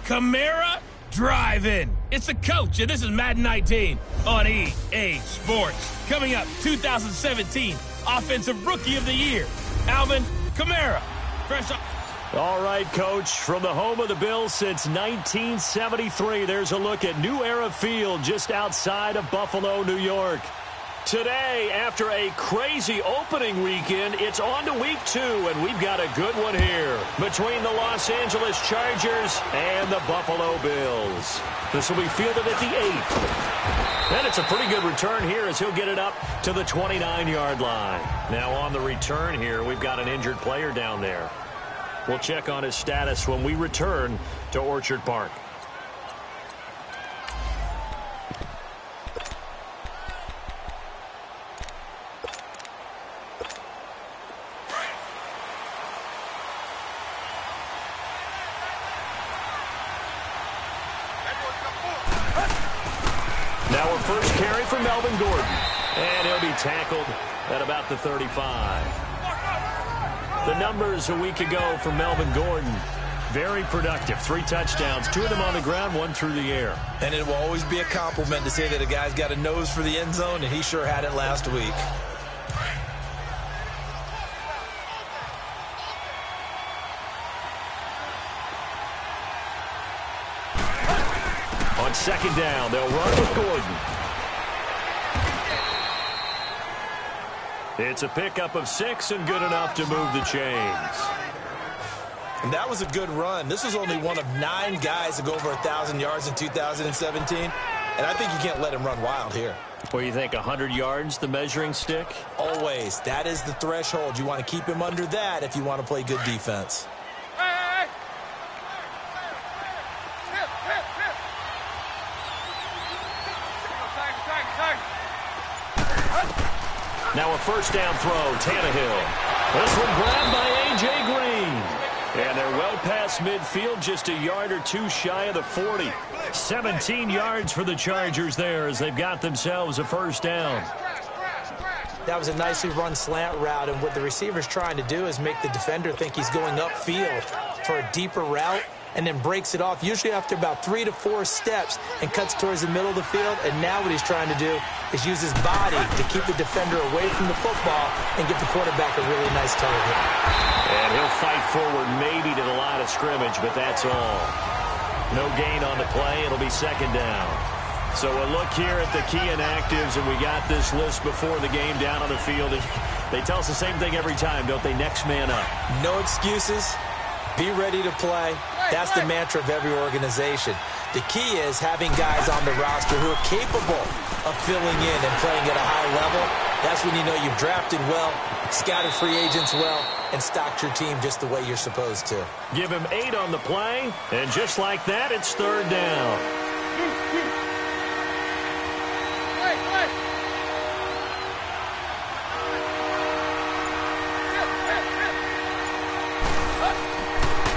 Kamara Drive-In. It's the coach, and this is Madden 19 on EA Sports. Coming up, 2017 Offensive Rookie of the Year, Alvin Kamara. Fresh off. All right, Coach, from the home of the Bills since 1973, there's a look at New Era Field just outside of Buffalo, New York. Today, after a crazy opening weekend, it's on to week 2, and we've got a good one here between the Los Angeles Chargers and the Buffalo Bills. This will be fielded at the 8. And it's a pretty good return here as he'll get it up to the 29-yard line. Now on the return here, we've got an injured player down there. We'll check on his status when we return to Orchard Park. Now our first carry for Melvin Gordon. And he'll be tackled at about the 35. The numbers a week ago for Melvin Gordon, very productive. 3 touchdowns, 2 of them on the ground, 1 through the air. And it will always be a compliment to say that a guy's got a nose for the end zone, and he sure had it last week. On second down, they'll run with Gordon. It's a pickup of 6 and good enough to move the chains. And that was a good run. This was only one of 9 guys to go over 1,000 yards in 2017. And I think you can't let him run wild here. What do you think, 100 yards, the measuring stick? Always. That is the threshold. You want to keep him under that if you want to play good defense. Now a first down throw, Tannehill. This one grabbed by A.J. Green. And they're well past midfield, just a yard or 2 shy of the 40. 17 yards for the Chargers there as they've got themselves a first down. That was a nicely run slant route, and what the receiver's trying to do is make the defender think he's going upfield for a deeper route, and then breaks it off, usually after about 3 to 4 steps, and cuts towards the middle of the field. And now what he's trying to do is use his body to keep the defender away from the football and give the quarterback a really nice target. And he'll fight forward maybe to the line of scrimmage, but that's all. No gain on the play. It'll be second down. So a look here at the key inactives, and we got this list before the game down on the field. They tell us the same thing every time, don't they? Next man up. No excuses. Be ready to play. That's the mantra of every organization. The key is having guys on the roster who are capable of filling in and playing at a high level. That's when you know you've drafted well, scouted free agents well, and stocked your team just the way you're supposed to. Give him 8 on the play, and just like that, it's third down.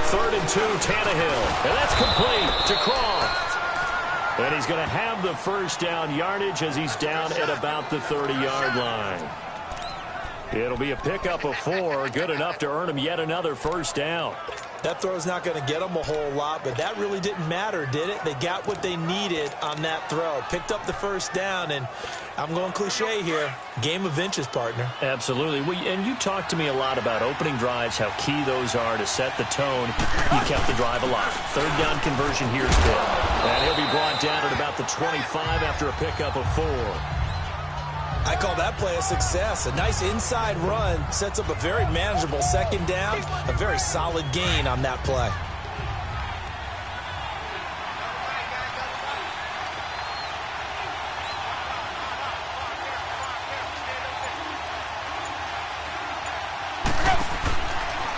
Third and 2, Tannehill. And that's complete to Croft. And he's going to have the first down yardage as he's down at about the 30-yard line. It'll be a pickup of 4, good enough to earn him yet another first down. That throw's not going to get them a whole lot, but that really didn't matter, did it? They got what they needed on that throw. Picked up the first down, and I'm going cliche here. Game of inches, partner. Absolutely. And you talked to me a lot about opening drives, how key those are to set the tone. You kept the drive alive. Third down conversion here is good. And he'll be brought down at about the 25 after a pickup of 4. I call that play a success. A nice inside run sets up a very manageable second down. A very solid gain on that play.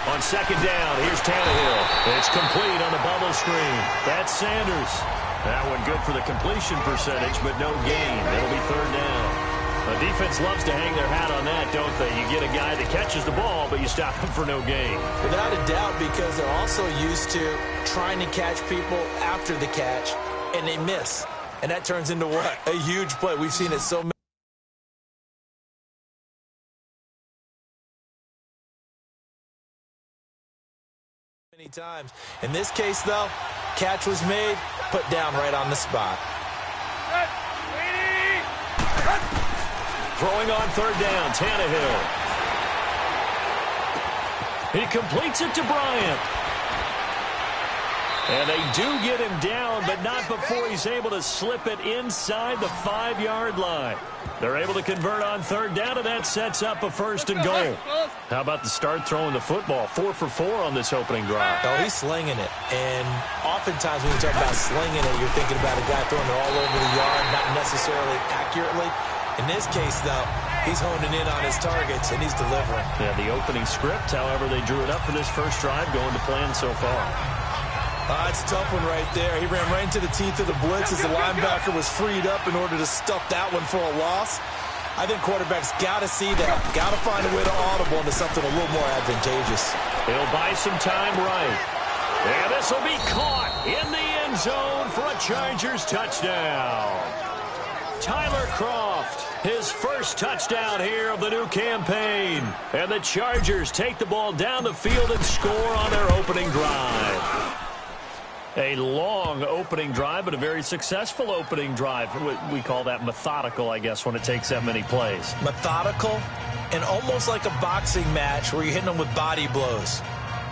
On second down, here's Tannehill. It's complete on the bubble screen. That's Sanders. That one good for the completion percentage, but no gain. It'll be third down. The defense loves to hang their hat on that, don't they? You get a guy that catches the ball, but you stop him for no gain. Without a doubt, because they're also used to trying to catch people after the catch, and they miss. And that turns into what? A huge play. We've seen it so many times. In this case, though, catch was made, put down right on the spot. Throwing on third down, Tannehill. He completes it to Bryant. And they do get him down, but not before he's able to slip it inside the 5-yard line. They're able to convert on third down, and that sets up a 1st and goal. How about the start throwing the football? 4 for 4 on this opening drive. Oh, he's slinging it. And oftentimes when you talk about slinging it, you're thinking about a guy throwing it all over the yard, not necessarily accurately. In this case, though, he's honing in on his targets, and he's delivering. Yeah, the opening script, however, they drew it up for this first drive, going to plan so far. It's a tough one right there. He ran right into the teeth of the blitz as the linebacker was freed up in order to stuff that one for a loss. I think quarterbacks got to see that, got to find a way to audible into something a little more advantageous. He'll buy some time right. And this will be caught in the end zone for a Chargers touchdown. Tyler Kroft, his first touchdown here of the new campaign. And the Chargers take the ball down the field and score on their opening drive. A long opening drive, but a very successful opening drive. We call that methodical, I guess, when it takes that many plays. Methodical and almost like a boxing match where you're hitting them with body blows.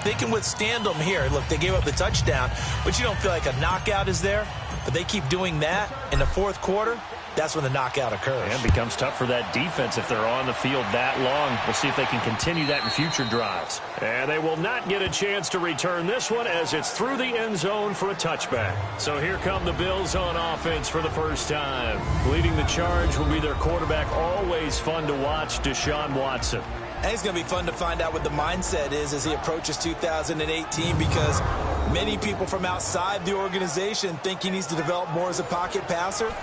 They can withstand them here. Look, they gave up the touchdown, but you don't feel like a knockout is there. But they keep doing that in the fourth quarter. That's when the knockout occurs. And it becomes tough for that defense if they're on the field that long. We'll see if they can continue that in future drives. And they will not get a chance to return this one as it's through the end zone for a touchback. So here come the Bills on offense for the first time. Leading the charge will be their quarterback. Always fun to watch, Deshaun Watson. And it's going to be fun to find out what the mindset is as he approaches 2018, because many people from outside the organization think he needs to develop more as a pocket passer.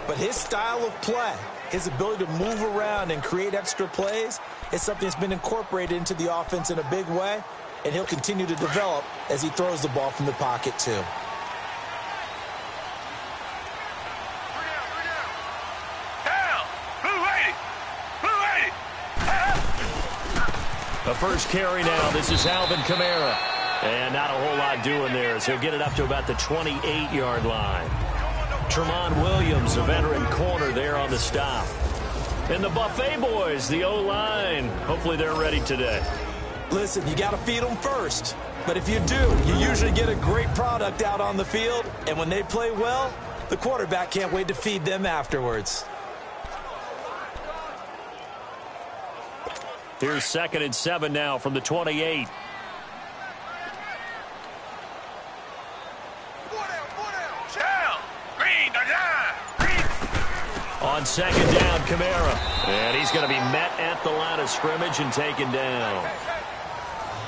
But his style of play, his ability to move around and create extra plays, is something that's been incorporated into the offense in a big way, and he'll continue to develop as he throws the ball from the pocket, too. The first carry now. This is Alvin Kamara. And not a whole lot doing there as he'll get it up to about the 28-yard line. Tremont Williams, a veteran corner there on the stop. And the Buffet boys, the O-line. Hopefully they're ready today. Listen, you got to feed them first. But if you do, you usually get a great product out on the field. And when they play well, the quarterback can't wait to feed them afterwards. Here's 2nd and 7 now from the 28. On 2nd down, Kamara. And he's going to be met at the line of scrimmage and taken down.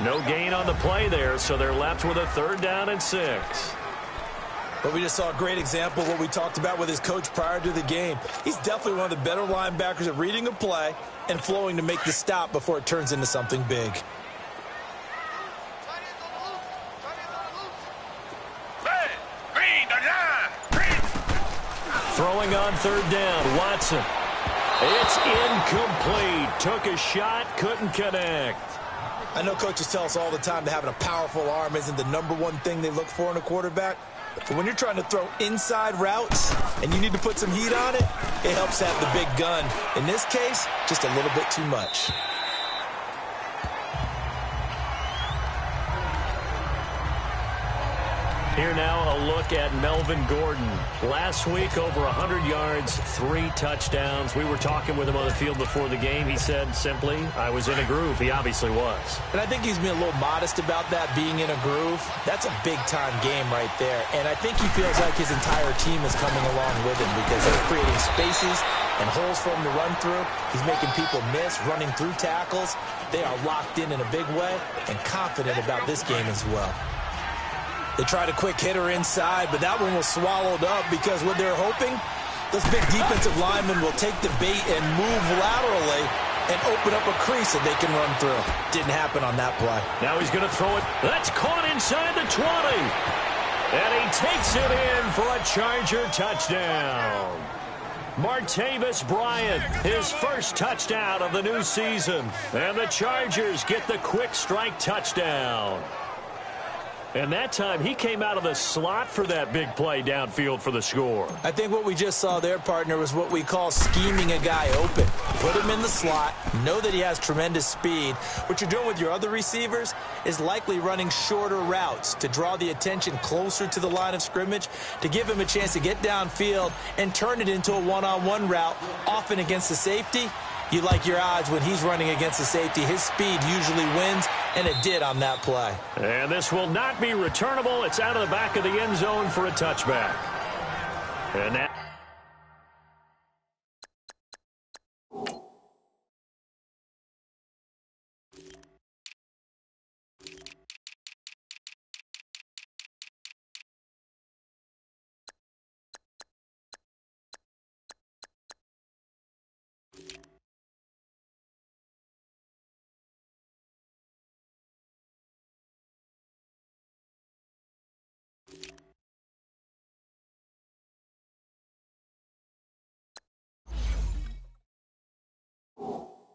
No gain on the play there, so they're left with a 3rd down and 6. But we just saw a great example of what we talked about with his coach prior to the game. He's definitely one of the better linebackers at reading a play and flowing to make the stop before it turns into something big. Throwing on 3rd down, Watson. It's incomplete. Took a shot, couldn't connect. I know coaches tell us all the time that having a powerful arm isn't the #1 thing they look for in a quarterback. But when you're trying to throw inside routes and you need to put some heat on it, it helps have the big gun. In this case, just a little bit too much. Here now, a look at Melvin Gordon. Last week, over 100 yards, 3 touchdowns. We were talking with him on the field before the game. He said simply, I was in a groove. He obviously was. And I think he's being a little modest about that, being in a groove. That's a big-time game right there. And I think he feels like his entire team is coming along with him because they're creating spaces and holes for him to run through. He's making people miss, running through tackles. They are locked in a big way and confident about this game as well. They tried a quick hitter inside, but that one was swallowed up because what they're hoping, those big defensive linemen will take the bait and move laterally and open up a crease that they can run through. Didn't happen on that play. Now he's going to throw it. That's caught inside the 20. And he takes it in for a Charger touchdown. Martavis Bryant, his first touchdown of the new season. And the Chargers get the quick strike touchdown. And that time, he came out of the slot for that big play downfield for the score. I think what we just saw there, partner, was what we call scheming a guy open. Put him in the slot, know that he has tremendous speed. What you're doing with your other receivers is likely running shorter routes to draw the attention closer to the line of scrimmage, to give him a chance to get downfield and turn it into a one-on-one route, often against the safety. You like your odds when he's running against the safety. His speed usually wins, and it did on that play. And this will not be returnable. It's out of the back of the end zone for a touchback. And that...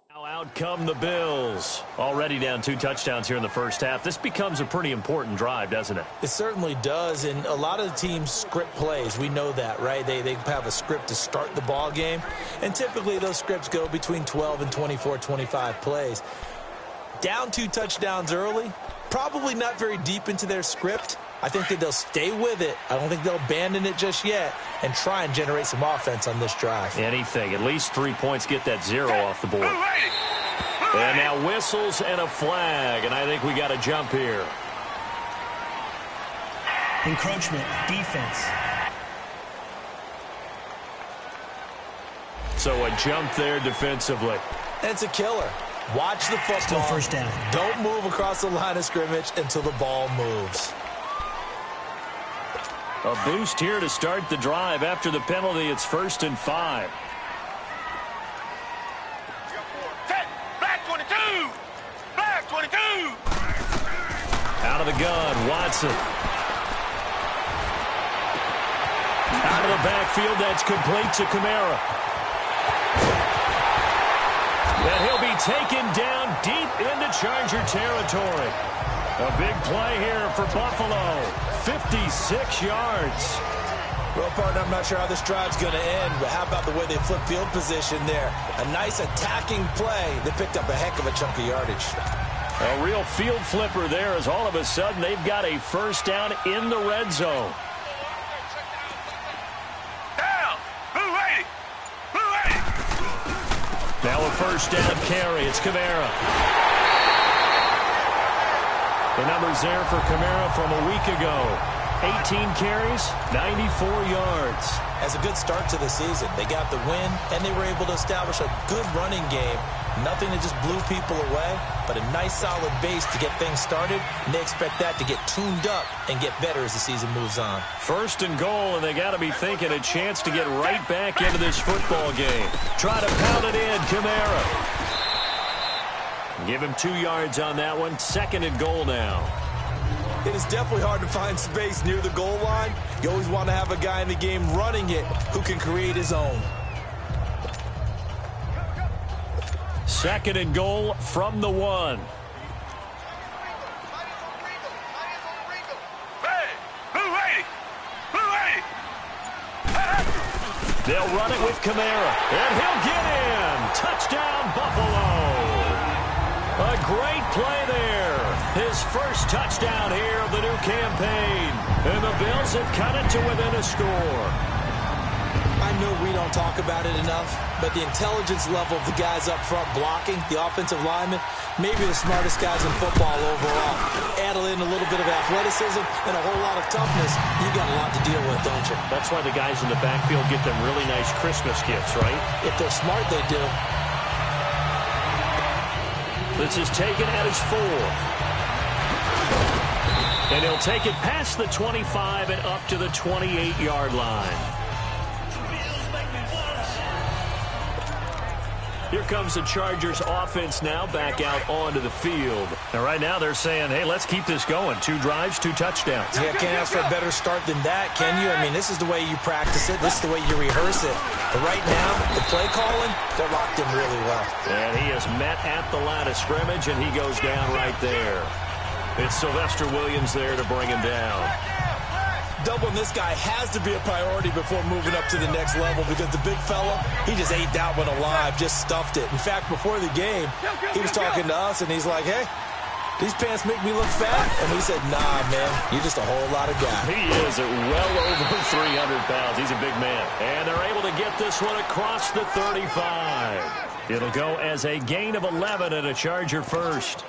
Now out come the Bills. Already down 2 touchdowns here in the first half. This becomes a pretty important drive, doesn't it? It certainly does, and a lot of the teams script plays. We know that, right? They have a script to start the ball game, and typically those scripts go between 12 and 24, 25 plays. Down 2 touchdowns early, probably not very deep into their script. I think that they'll stay with it. I don't think they'll abandon it just yet and try and generate some offense on this drive. Anything. At least 3 points, get that 0 off the board. And now whistles and a flag, and I think we got a jump here. Encroachment, defense. So a jump there defensively. It's a killer. Watch the football. Still first down. Don't move across the line of scrimmage until the ball moves. A boost here to start the drive. After the penalty, it's 1st and 5. Black 22! Black 22! Out of the gun, Watson. Out of the backfield, that's complete to Kamara. And he'll be taken down deep into Charger territory. A big play here for Buffalo. 56 yards. Well, partner, I'm not sure how this drive's going to end, but how about the way they flip field position there? A nice attacking play. They picked up a heck of a chunk of yardage. A real field flipper there as all of a sudden they've got a first down in the red zone. Down! Blue 80! Blue 80! Now a first down carry. It's Kamara. The numbers there for Kamara from a week ago. 18 carries, 94 yards. As a good start to the season, they got the win, and they were able to establish a good running game. Nothing that just blew people away, but a nice solid base to get things started, and they expect that to get tuned up and get better as the season moves on. 1st and goal, and they got to be thinking a chance to get right back into this football game. Try to pound it in, Kamara. Give him 2 yards on that one. 2nd and goal now. It is definitely hard to find space near the goal line. You always want to have a guy in the game running it who can create his own. 2nd and goal from the 1. Hey! Blue 80! Blue 80! They'll run it with Kamara, and he'll get in. Touchdown, Buffalo. A great play there. His first touchdown here of the new campaign. And the Bills have cut it to within a score. I know we don't talk about it enough, but the intelligence level of the guys up front blocking, the offensive linemen, maybe the smartest guys in football overall. Add in a little bit of athleticism and a whole lot of toughness, you got a lot to deal with, don't you? That's why the guys in the backfield get them really nice Christmas gifts, right? If they're smart, they do. This is taken at his 4. And he'll take it past the 25 and up to the 28-yard line. Here comes the Chargers offense now back out onto the field. And right now they're saying, hey, let's keep this going. 2 drives, 2 touchdowns. Yeah, can't ask for a better start than that, can you? I mean, this is the way you practice it. This is the way you rehearse it. But right now, the play calling, they're locked in really well. And he is met at the line of scrimmage, and he goes down right there. It's Sylvester Williams there to bring him down. Doubling this guy has to be a priority before moving up to the next level because the big fella, he just ate that one alive, just stuffed it. In fact, before the game, he was talking to us, and he's like, hey, these pants make me look fat. And we said, nah, man, you're just a whole lot of guy. He is at well over 300 pounds. He's a big man. And they're able to get this one across the 35. It'll go as a gain of 11 and a Charger first.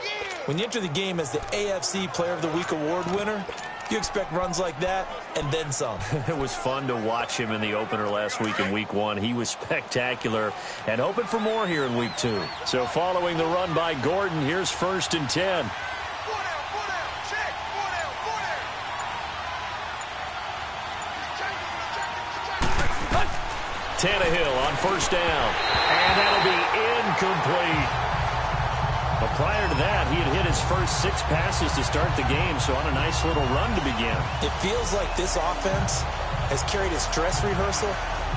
When you enter the game as the AFC Player of the Week award winner, you expect runs like that and then some. It was fun to watch him in the opener last week in Week 1. He was spectacular and hoping for more here in Week 2. So following the run by Gordon, here's 1st and 10. Tannehill on 1st down. And that'll be incomplete. But prior to that, he had hit his first 6 passes to start the game, so on a nice little run to begin. It feels like this offense has carried its dress rehearsal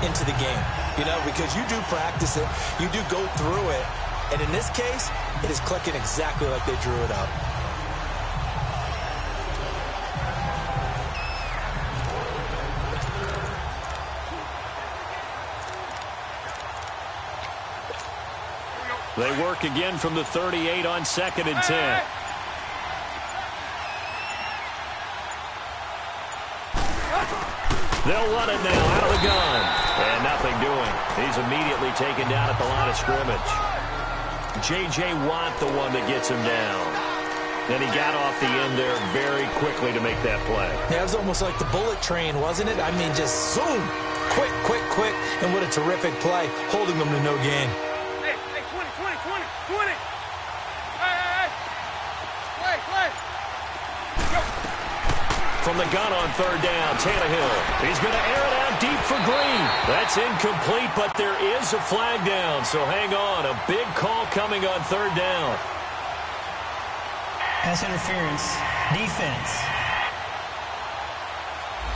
into the game. You know, because you do practice it, you do go through it, and in this case, it is clicking exactly like they drew it up. They work again from the 38 on 2nd and 10. They'll run it now out of the gun. And nothing doing. He's immediately taken down at the line of scrimmage. J.J. Watt, the one that gets him down. Then he got off the end there very quickly to make that play. Yeah, it was almost like the bullet train, wasn't it? I mean, just zoom. Quick, quick, quick. And what a terrific play, holding them to no gain. From the gun on 3rd down, Tannehill. He's going to air it out deep for Green. That's incomplete, but there is a flag down, so hang on. A big call coming on 3rd down. Pass interference. Defense.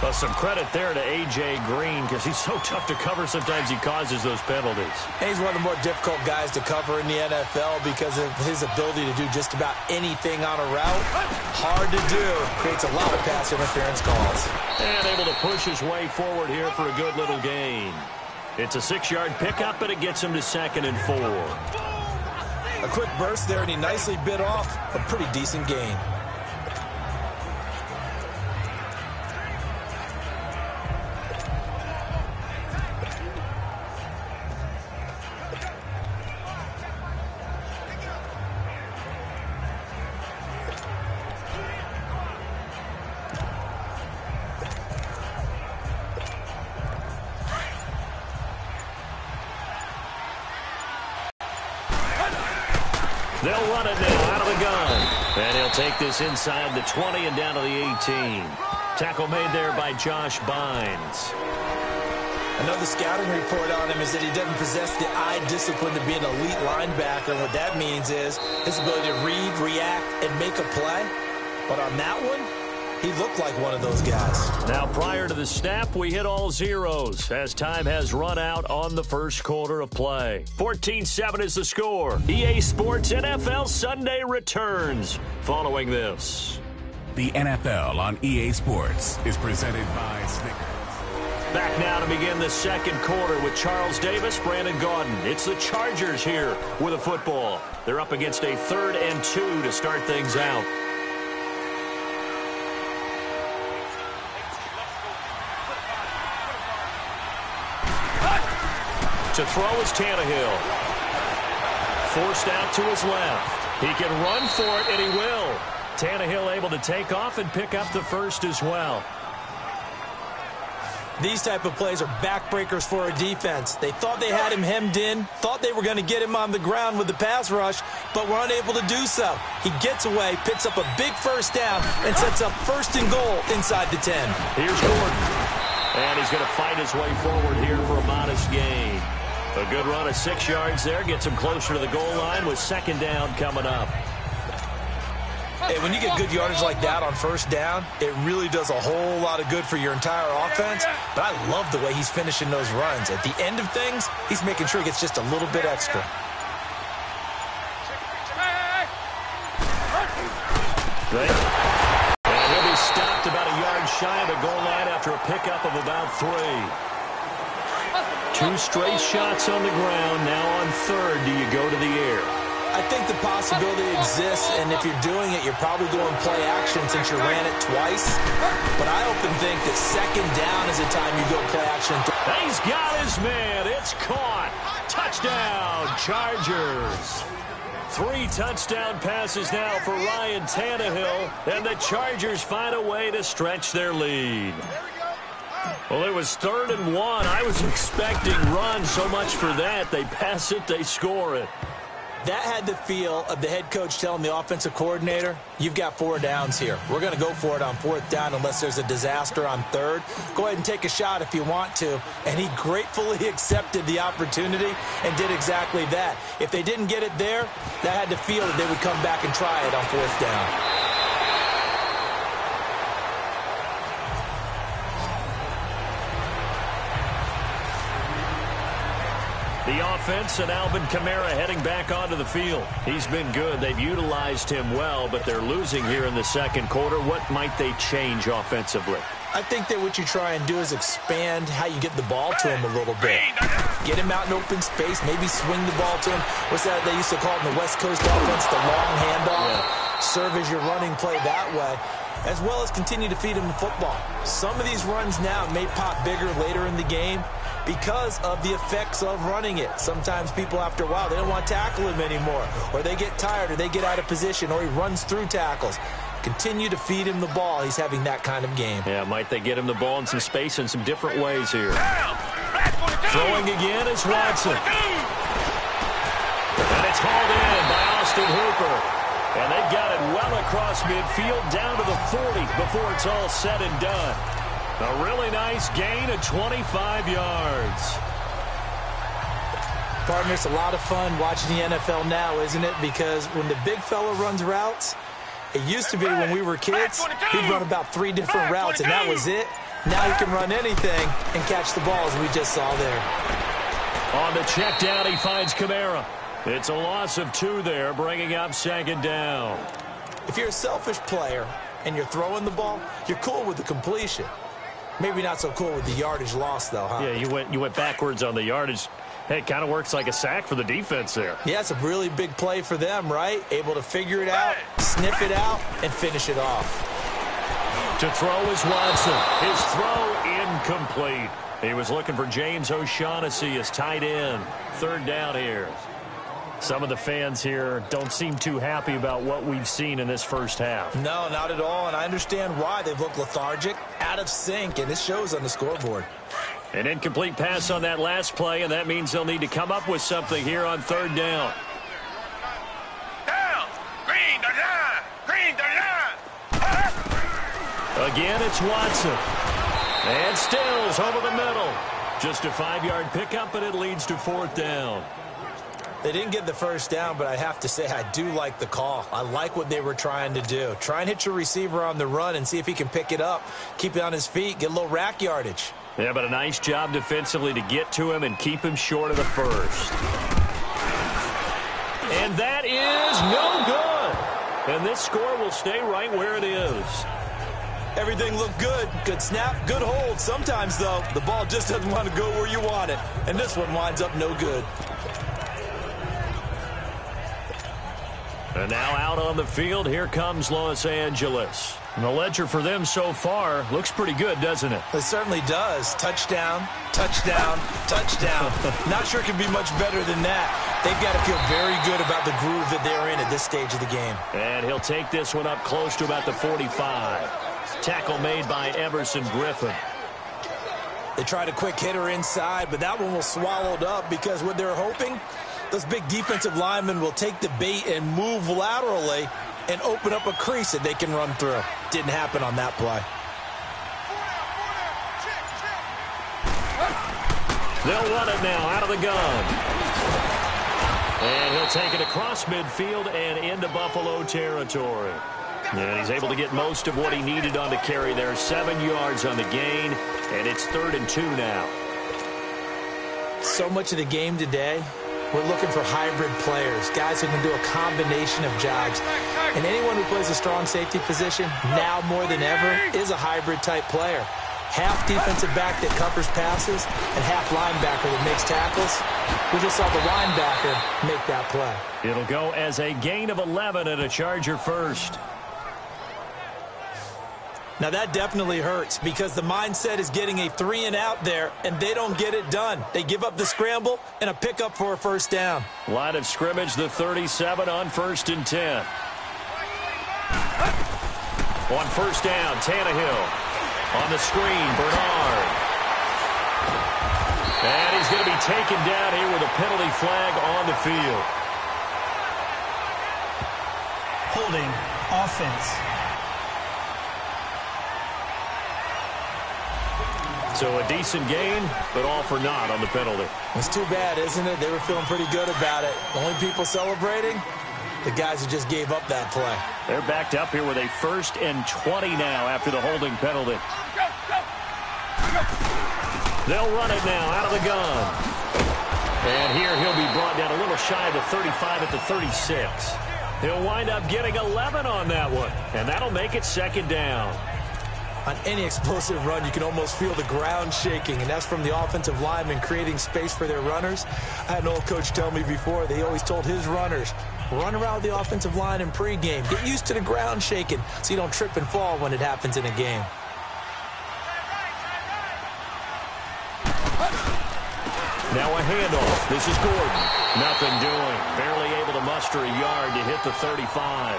Well, some credit there to A.J. Green because he's so tough to cover. Sometimes he causes those penalties. And he's one of the more difficult guys to cover in the NFL because of his ability to do just about anything on a route. Hard to do. Creates a lot of pass interference calls. And able to push his way forward here for a good little gain. It's a 6-yard pickup, and it gets him to 2nd and 4. A quick burst there, and he nicely bit off a pretty decent gain. They'll run it now out of the gun. And he'll take this inside the 20 and down to the 18. Tackle made there by Josh Bynes. Another scouting report on him is that he doesn't possess the eye discipline to be an elite linebacker. What that means is his ability to read, react, and make a play. But on that one, he looked like one of those guys. Now, prior to the snap, we hit all zeros as time has run out on the first quarter of play. 14-7 is the score. EA Sports NFL Sunday returns following this. The NFL on EA Sports is presented by Snickers. Back now to begin the second quarter with Charles Davis, Brandon Gaudin. It's the Chargers here with a football. They're up against a 3rd and 2 to start things out. To throw is Tannehill. Forced out to his left. He can run for it, and he will. Tannehill able to take off and pick up the first as well. These type of plays are backbreakers for a defense. They thought they had him hemmed in, thought they were going to get him on the ground with the pass rush, but were unable to do so. He gets away, picks up a big first down, and sets up 1st and goal inside the 10. Here's Gordon. And he's going to fight his way forward here for a modest gain. A good run of 6 yards there. Gets him closer to the goal line with 2nd down coming up. Hey, when you get good yardage like that on 1st down, it really does a whole lot of good for your entire offense. But I love the way he's finishing those runs. At the end of things, he's making sure he gets just a little bit extra. And he'll be stopped about a yard shy of the goal line after a pickup of about 3. 2 straight shots on the ground. Now on third, do you go to the air? I think the possibility exists, and if you're doing it, you're probably going play action since you ran it twice. But I often think that second down is the time you go play action. He's got his man. It's caught. Touchdown, Chargers. 3 touchdown passes now for Ryan Tannehill, and the Chargers find a way to stretch their lead. Well, it was 3rd and 1. I was expecting run, so much for that. They pass it, they score it. That had the feel of the head coach telling the offensive coordinator, you've got 4 downs here. We're going to go for it on 4th down unless there's a disaster on 3rd. Go ahead and take a shot if you want to. And he gratefully accepted the opportunity and did exactly that. If they didn't get it there, that had the feel that they would come back and try it on 4th down. The offense and Alvin Kamara heading back onto the field. He's been good. They've utilized him well, but they're losing here in the second quarter. What might they change offensively? I think that what you try and do is expand how you get the ball to him a little bit. Get him out in open space, maybe swing the ball to him. What's that they used to call it in the West Coast offense, the long handoff? Yeah. Serve as your running play that way, as well as continue to feed him the football. Some of these runs now may pop bigger later in the game because of the effects of running it. Sometimes people, after a while, they don't want to tackle him anymore, or they get tired, or they get out of position, or he runs through tackles. Continue to feed him the ball. He's having that kind of game. Yeah, might they get him the ball in some space in some different ways here. Throwing again is Watson. And it's hauled in by Austin Hooper. And they've got it well across midfield down to the 40 before it's all said and done. A really nice gain of 25 yards. Partner, it's a lot of fun watching the NFL now, isn't it? Because when the big fella runs routes, it used to be when we were kids, he'd run about 3 different routes, and that was it. Now he can run anything and catch the ball, as we just saw there. On the check down, he finds Kamara. It's a loss of 2 there, bringing up second down. If you're a selfish player and you're throwing the ball, you're cool with the completion. Maybe not so cool with the yardage loss, though, huh? Yeah, you went backwards on the yardage. Hey, it kind of works like a sack for the defense there. Yeah, it's a really big play for them, right? Able to figure it out, sniff it out, and finish it off. To throw is Watson. His throw incomplete. He was looking for James O'Shaughnessy as tight end. 3rd down here. Some of the fans here don't seem too happy about what we've seen in this first half. No, not at all, and I understand why. They've looked lethargic, out of sync, and it shows on the scoreboard. An incomplete pass on that last play, and that means they'll need to come up with something here on 3rd down. Again, it's Watson. And Stills over the middle. Just a 5-yard pickup, and it leads to 4th down. They didn't get the first down, but I have to say I do like the call. I like what they were trying to do. Try and hit your receiver on the run and see if he can pick it up, keep it on his feet, get a little rack yardage. Yeah, but a nice job defensively to get to him and keep him short of the first. And that is no good. And this score will stay right where it is. Everything looked good. Good snap, good hold. Sometimes, though, the ball just doesn't want to go where you want it. And this one winds up no good. And now out on the field, here comes Los Angeles. And the ledger for them so far looks pretty good, doesn't it? It certainly does. Touchdown, touchdown, touchdown. Not sure it can be much better than that. They've got to feel very good about the groove that they're in at this stage of the game. And he'll take this one up close to about the 45. Tackle made by Everson Griffin. They tried a quick hitter inside, but that one was swallowed up because what they're hoping, those big defensive linemen will take the bait and move laterally and open up a crease that they can run through. Didn't happen on that play. They'll run it now out of the gun. And he'll take it across midfield and into Buffalo territory. And he's able to get most of what he needed on the carry there. 7 yards on the gain, and it's 3rd and 2 now. So much of the game today We're looking for hybrid players, guys who can do a combination of jobs. And anyone who plays a strong safety position, now more than ever, is a hybrid-type player. Half defensive back that covers passes and half linebacker that makes tackles. We just saw the linebacker make that play. It'll go as a gain of 11 and a Charger first. Now that definitely hurts because the mindset is getting a 3-and-out there, and they don't get it done. They give up the scramble and a pickup for a first down. Line of scrimmage, the 37 on 1st and 10. On first down, Tannehill. On the screen, Bernard. And he's going to be taken down here with a penalty flag on the field. Holding offense. So a decent gain, but all for naught on the penalty. It's too bad, isn't it? They were feeling pretty good about it. The only people celebrating, the guys who just gave up that play. They're backed up here with a 1st and 20 now after the holding penalty. They'll run it now out of the gun. And here he'll be brought down a little shy of the 35 at the 36. He'll wind up getting 11 on that one, and that'll make it 2nd down. On any explosive run, you can almost feel the ground shaking, and that's from the offensive linemen creating space for their runners. I had an old coach tell me before, they always told his runners, run around the offensive line in pregame. Get used to the ground shaking so you don't trip and fall when it happens in a game. Now a handoff. This is Gordon. Nothing doing. Barely able to muster a yard to hit the 35.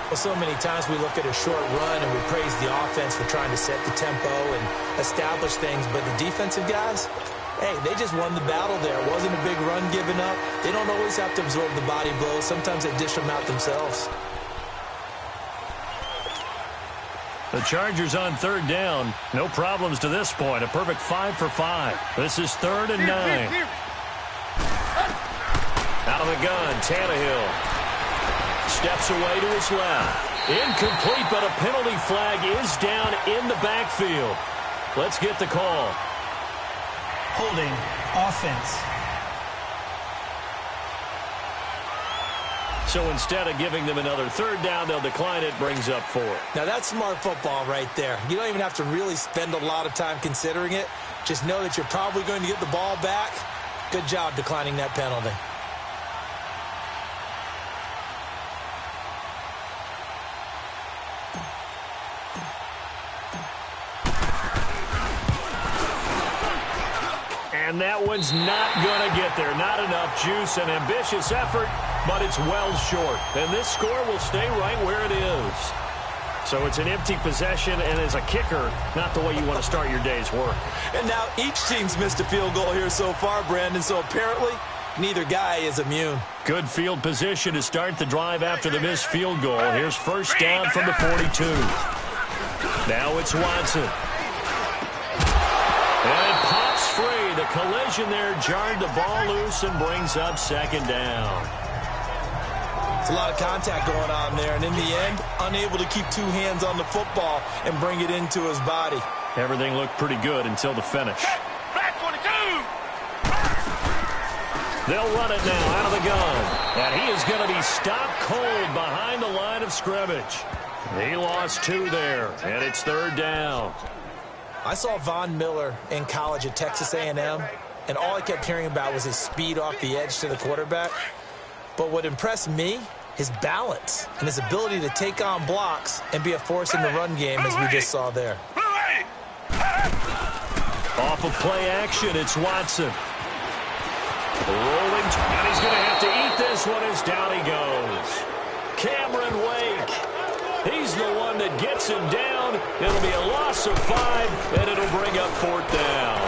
Well, so many times we look at a short run and we praise the offense for trying to set the tempo and establish things, but the defensive guys, hey, they just won the battle there. It wasn't a big run given up. They don't always have to absorb the body blows. Sometimes they dish them out themselves. The Chargers on 3rd down. No problems to this point. A perfect 5 for 5. This is 3rd and 9. Out of the gun, Tannehill. Steps away to his left. Incomplete, but a penalty flag is down in the backfield. Let's get the call. Holding offense. So instead of giving them another 3rd down, they'll decline it, brings up 4. Now that's smart football right there. You don't even have to really spend a lot of time considering it. Just know that you're probably going to get the ball back. Good job declining that penalty. And that one's not going to get there. Not enough juice. An ambitious effort, but it's well short. And this score will stay right where it is. So it's an empty possession, and as a kicker, not the way you want to start your day's work. And now each team's missed a field goal here so far, Brandon, so apparently neither guy is immune. Good field position to start the drive after the missed field goal. Here's 1st down from the 42. Now it's Watson. And it pops free. The collision there jarred the ball loose and brings up 2nd down. It's a lot of contact going on there, and in the end, unable to keep 2 hands on the football and bring it into his body. Everything looked pretty good until the finish. Black 22! They'll run it now out of the gun. And he is going to be stopped cold behind the line of scrimmage. He lost 2 there, and it's 3rd down. I saw Von Miller in college at Texas A&M, and all I kept hearing about was his speed off the edge to the quarterback. But what impressed me, his balance and his ability to take on blocks and be a force in the run game, as we just saw there. Off of play action, it's Watson. Rolling, and he's going to have to eat this one as down he goes. Cameron Wake. He's the one that gets him down. It'll be a loss of 5, and it'll bring up 4th down.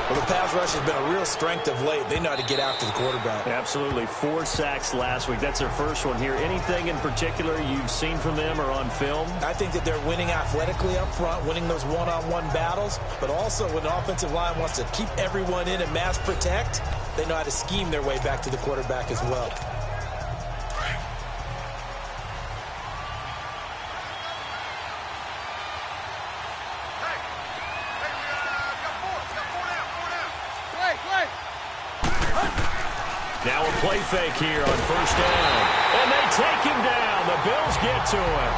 Well, the pass rush has been a real strength of late. They know how to get after the quarterback. Absolutely. 4 sacks last week. That's their first one here. Anything in particular you've seen from them or on film? I think that they're winning athletically up front, winning those one-on-one battles, but also when the offensive line wants to keep everyone in and mass protect, they know how to scheme their way back to the quarterback as well. play fake here on first down. And they take him down. The Bills get to him.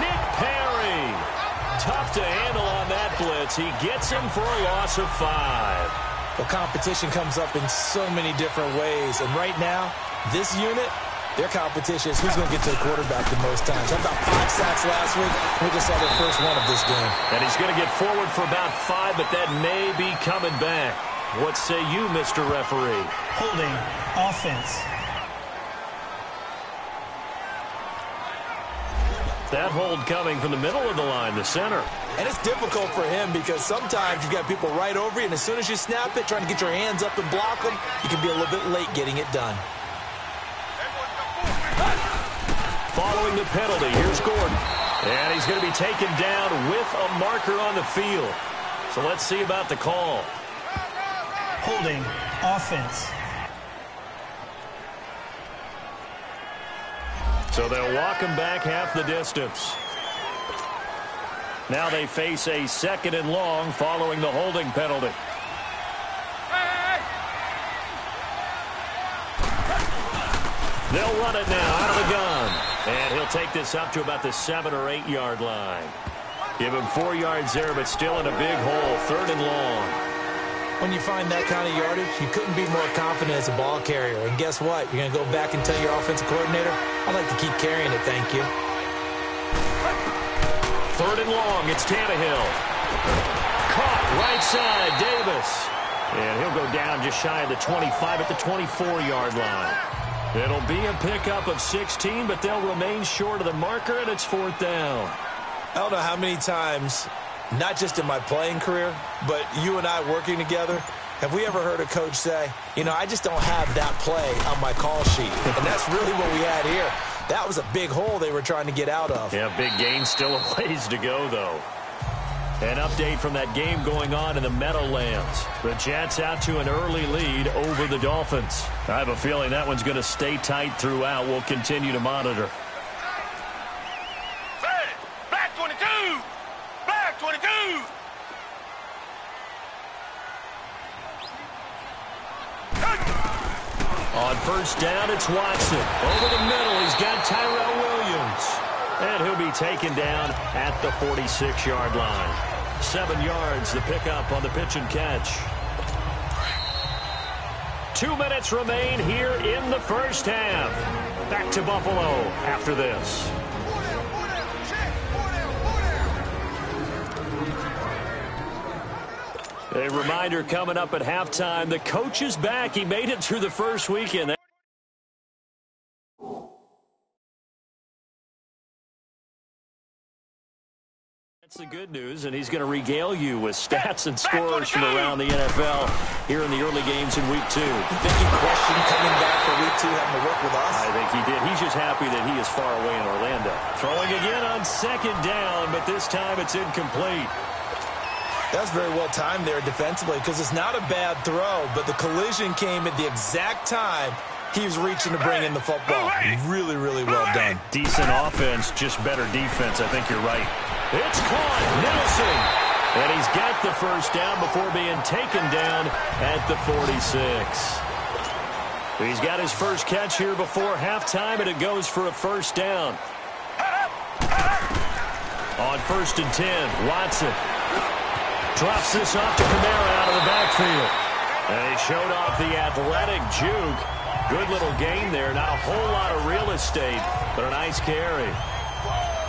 Nick Perry. Tough to handle on that blitz. He gets him for a loss of 5. The competition comes up in so many different ways. And right now, this unit, their competition is who's going to get to the quarterback the most times. How about 5 sacks last week? We just saw their first one of this game. And he's going to get forward for about 5, but that may be coming back. What say you, Mr. Referee? Holding offense. That hold coming from the middle of the line, the center. And it's difficult for him because sometimes you've got people right over you, and as soon as you snap it, trying to get your hands up and block them, you can be a little bit late getting it done. Following the penalty, here's Gordon. And he's going to be taken down with a marker on the field. So let's see about the call. Holding offense. So they'll walk him back half the distance. Now they face a 2nd and long following the holding penalty. They'll run it now out of the gun. And he'll take this up to about the 7 or 8 yard line. Give him 4 yards there, but still in a big hole. 3rd and long. When you find that kind of yardage, you couldn't be more confident as a ball carrier. And guess what? You're going to go back and tell your offensive coordinator, I'd like to keep carrying it, thank you. 3rd and long, it's Tannehill. Caught right side, Davis. And he'll go down just shy of the 25 at the 24-yard line. It'll be a pickup of 16, but they'll remain short of the marker, and it's 4th down. I don't know how many times, not just in my playing career, but you and I working together, have we ever heard a coach say, you know, I just don't have that play on my call sheet. And that's really what we had here. That was a big hole they were trying to get out of. Yeah, big gain, still a ways to go, though. An update from that game going on in the Meadowlands. The Jets out to an early lead over the Dolphins. I have a feeling that one's going to stay tight throughout. We'll continue to monitor. Black 22! Black 22! On first down, it's Watson. Over the middle, he's got Tyrell Williams. And he'll be taken down at the 46-yard line. 7 yards, the pickup on the pitch and catch. 2 minutes remain here in the first half. Back to Buffalo after this. A reminder coming up at halftime, the coach is back. He made it through the first weekend. That's the good news, and he's going to regale you with stats and scores from around the NFL here in the early games in Week 2. You think he questioned coming back for Week 2 having to work with us? I think he did. He's just happy that he is far away in Orlando. Throwing again on 2nd down, but this time it's incomplete. That's very well timed there defensively because it's not a bad throw, but the collision came at the exact time he was reaching to bring in the football. Really, really well done. Decent offense, just better defense. I think you're right. It's caught. Nelson. And he's got the first down before being taken down at the 46. He's got his first catch here before halftime, and it goes for a first down. On 1st and 10, Watson drops this off to Kamara out of the backfield. And he showed off the athletic juke. Good little gain there. Not a whole lot of real estate, but a nice carry.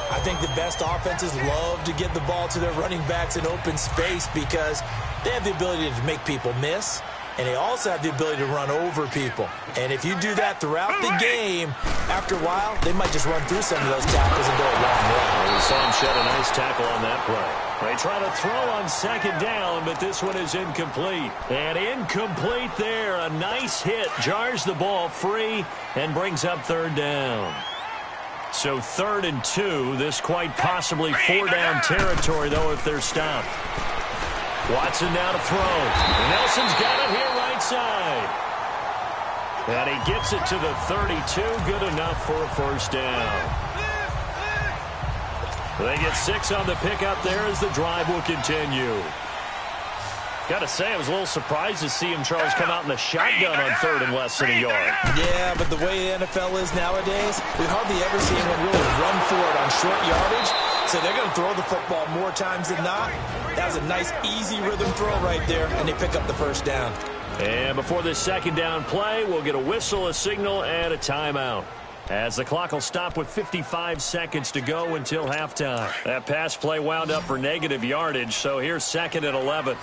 I think the best offenses love to get the ball to their running backs in open space because they have the ability to make people miss, and they also have the ability to run over people. And if you do that throughout the game, after a while, they might just run through some of those tackles and go a long way. We saw him shed a nice tackle on that play. They try to throw on 2nd down, but this one is incomplete. And incomplete there. A nice hit. Jars the ball free and brings up 3rd down. So 3rd and 2. This quite possibly 4-down territory, though, if they're stopped. Watson now to throw. Nelson's got it here right side. And he gets it to the 32. Good enough for a first down. They get 6 on the pickup there as the drive will continue. Got to say, I was a little surprised to see him, Charles, come out in the shotgun on 3rd and less than a yard. Yeah, but the way the NFL is nowadays, we hardly ever see anyone really run for it on short yardage. So they're going to throw the football more times than not. That was a nice, easy rhythm throw right there, and they pick up the first down. And before this second down play, we'll get a whistle, a signal, and a timeout, as the clock will stop with 55 seconds to go until halftime. That pass play wound up for negative yardage, so here's 2nd and 11.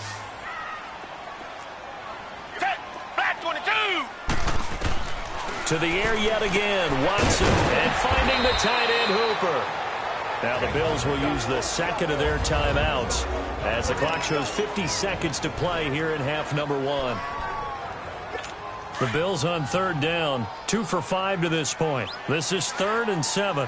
To the air yet again, Watson, and finding the tight end Hooper. Now the Bills will use the second of their timeouts as the clock shows 50 seconds to play here in half number 1. The Bills on 3rd down, 2 for 5 to this point. This is 3rd and 7.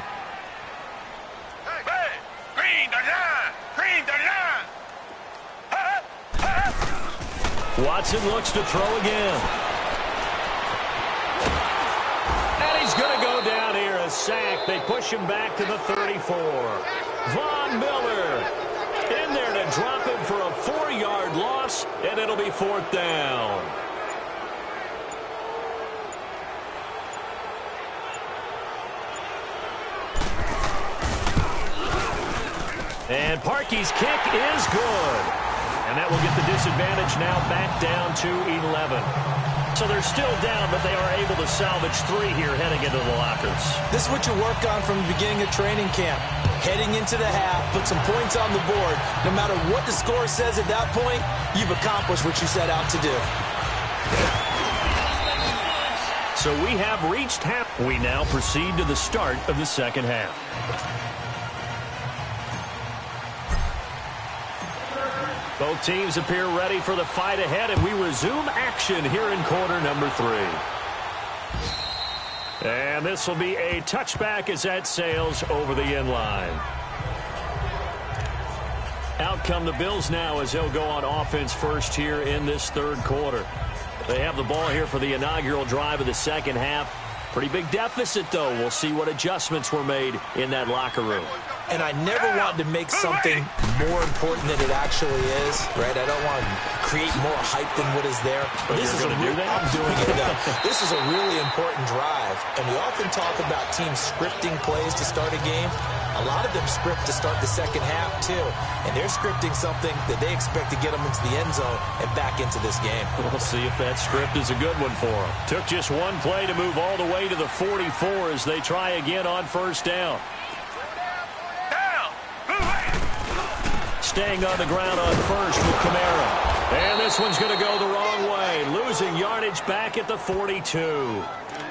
Watson looks to throw again. And he's going to go down here, a sack. They push him back to the 34. Von Miller in there to drop him for a 4-yard loss, and it'll be 4th down. And Parkey's kick is good. And that will get the disadvantage now back down to 11. So they're still down, but they are able to salvage 3 here heading into the lockers. This is what you work on from the beginning of training camp. Heading into the half, put some points on the board. No matter what the score says at that point, you've accomplished what you set out to do. So we have reached half. We now proceed to the start of the second half. Both teams appear ready for the fight ahead, and we resume action here in quarter number 3. And this will be a touchback as that sails over the end line. Out come the Bills now as they'll go on offense first here in this 3rd quarter. They have the ball here for the inaugural drive of the second half. Pretty big deficit, though. We'll see what adjustments were made in that locker room. And I never want to make something more important than it actually is, right? I don't want to create more hype than what is there. But this is I'm doing it now. This is a really important drive. And we often talk about teams scripting plays to start a game. A lot of them script to start the second half, too. And they're scripting something that they expect to get them into the end zone and back into this game. We'll see if that script is a good one for them. Took just one play to move all the way to the 44 as they try again on first down. Staying on the ground on first with Kamara. And this one's going to go the wrong way. Losing yardage back at the 42.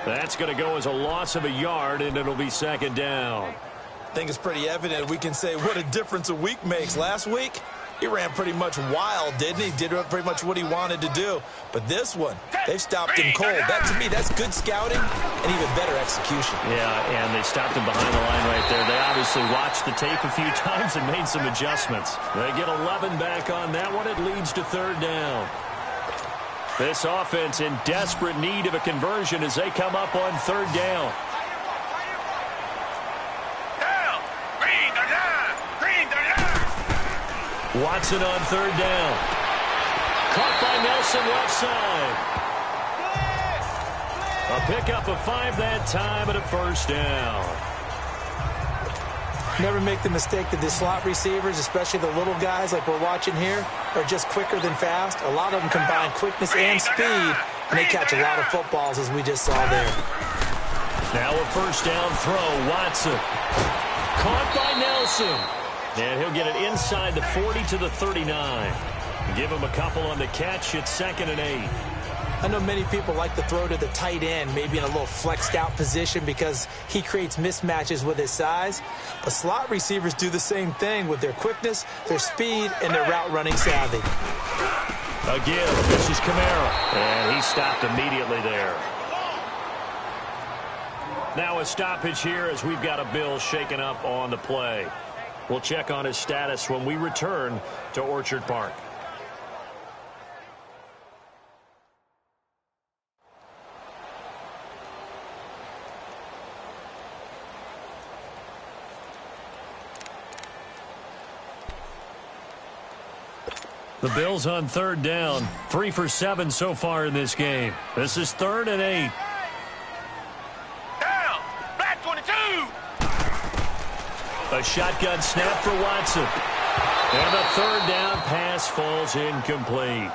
That's going to go as a loss of a yard, and it'll be second down. I think it's pretty evident we can say what a difference a week makes. Last week, he ran pretty much wild, didn't he? Did pretty much what he wanted to do. But this one, they've stopped him cold. That, to me, that's good scouting and even better execution. Yeah, and they stopped him behind the line right there. They obviously watched the tape a few times and made some adjustments. They get 11 back on that one. It leads to 3rd down. This offense in desperate need of a conversion as they come up on 3rd down. Watson on 3rd down. Caught by Nelson left side. A pickup of 5 that time and a first down. Never make the mistake that the slot receivers, especially the little guys like we're watching here, are just quicker than fast. A lot of them combine quickness and speed, and they catch a lot of footballs, as we just saw there. Now a first down throw. Watson. Caught by Nelson. And he'll get it inside the 40 to the 39. Give him a couple on the catch. It's 2nd and 8. I know many people like to throw to the tight end, maybe in a little flexed out position because he creates mismatches with his size. But slot receivers do the same thing with their quickness, their speed, and their route running savvy. Again, this is Kamara. And he stopped immediately there. Now a stoppage here as we've got a Bill shaken up on the play. We'll check on his status when we return to Orchard Park. The Bills on third down. 3 for 7 so far in this game. This is 3rd and 8. Down. Back 22. A shotgun snap for Watson. And the 3rd down pass falls incomplete.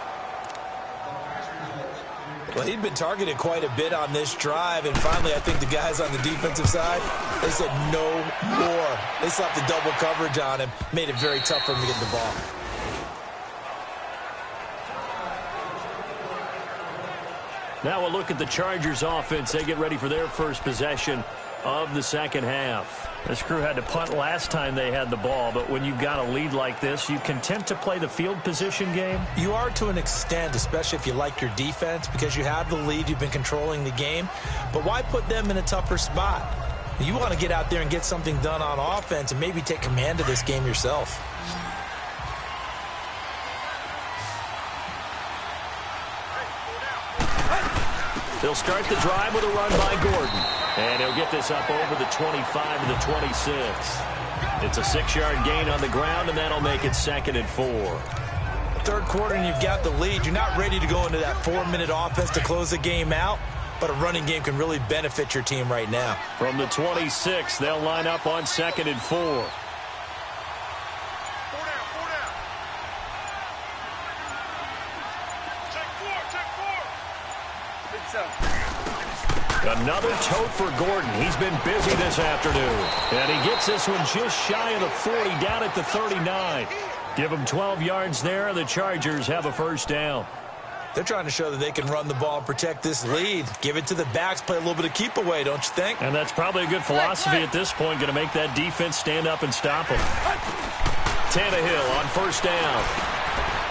Well, he'd been targeted quite a bit on this drive, and finally I think the guys on the defensive side, they said no more. They slapped the double coverage on him, made it very tough for him to get the ball. Now we'll look at the Chargers offense. They get ready for their first possession of the second half. This crew had to punt last time they had the ball, but when you've got a lead like this, you content to play the field position game? You are to an extent, especially if you like your defense, because you have the lead, you've been controlling the game. But why put them in a tougher spot? You want to get out there and get something done on offense and maybe take command of this game yourself. They'll start the drive with a run by Gordon. And he'll get this up over the 25 to the 26. It's a 6-yard gain on the ground, and that'll make it 2nd and 4. Third quarter and you've got the lead. You're not ready to go into that 4-minute offense to close the game out, but a running game can really benefit your team right now. From the 26, they'll line up on 2nd and 4. Another tote for Gordon. He's been busy this afternoon. And he gets this one just shy of the 40, down at the 39. Give him 12 yards there, and the Chargers have a first down. They're trying to show that they can run the ball and protect this lead. Give it to the backs, play a little bit of keep away, don't you think? And that's probably a good philosophy at this point, going to make that defense stand up and stop him. Tannehill on first down.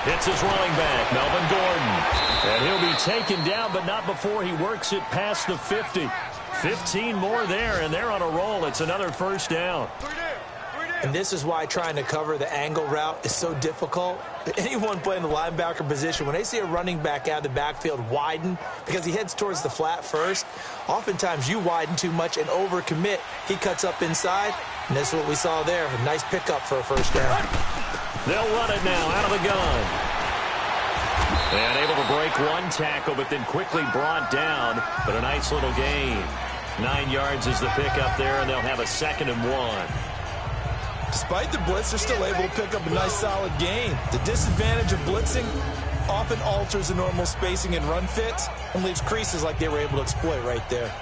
Hits his running back, Melvin Gordon. And he'll be taken down, but not before he works it past the 50. 15 more there, and they're on a roll. It's another first down. And this is why trying to cover the angle route is so difficult. Anyone playing the linebacker position, when they see a running back out of the backfield widen because he heads towards the flat first, oftentimes you widen too much and overcommit. He cuts up inside, and this is what we saw there. A nice pickup for a first down. They'll run it now out of the gun. And able to break one tackle, but then quickly brought down. But a nice little gain. 9 yards is the pickup there, and they'll have a 2nd and 1. Despite the blitz, they're still able to pick up a nice solid gain. The disadvantage of blitzing often alters the normal spacing and run fits and leaves creases like they were able to exploit right there.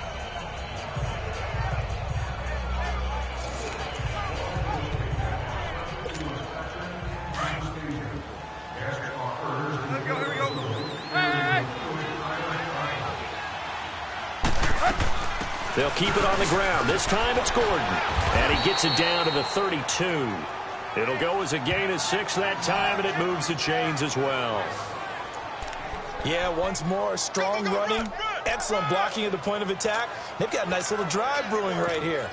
They'll keep it on the ground. This time it's Gordon. And he gets it down to the 32. It'll go as a gain of 6 that time, and it moves the chains as well. Yeah, once more, strong running, excellent blocking at the point of attack. They've got a nice little drive brewing right here.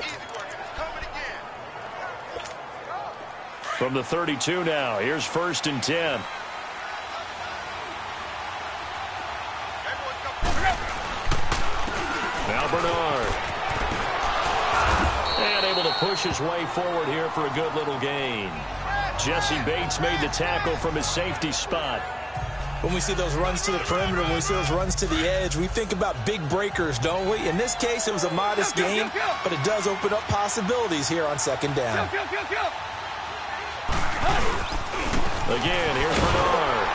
From the 32 now, here's 1st and 10. Now Bernard. And able to push his way forward here for a good little gain. Jesse Bates made the tackle from his safety spot. When we see those runs to the perimeter, when we see those runs to the edge, we think about big breakers, don't we? In this case, it was a modest gain, but it does open up possibilities here on 2nd down. Again, here's Bernard.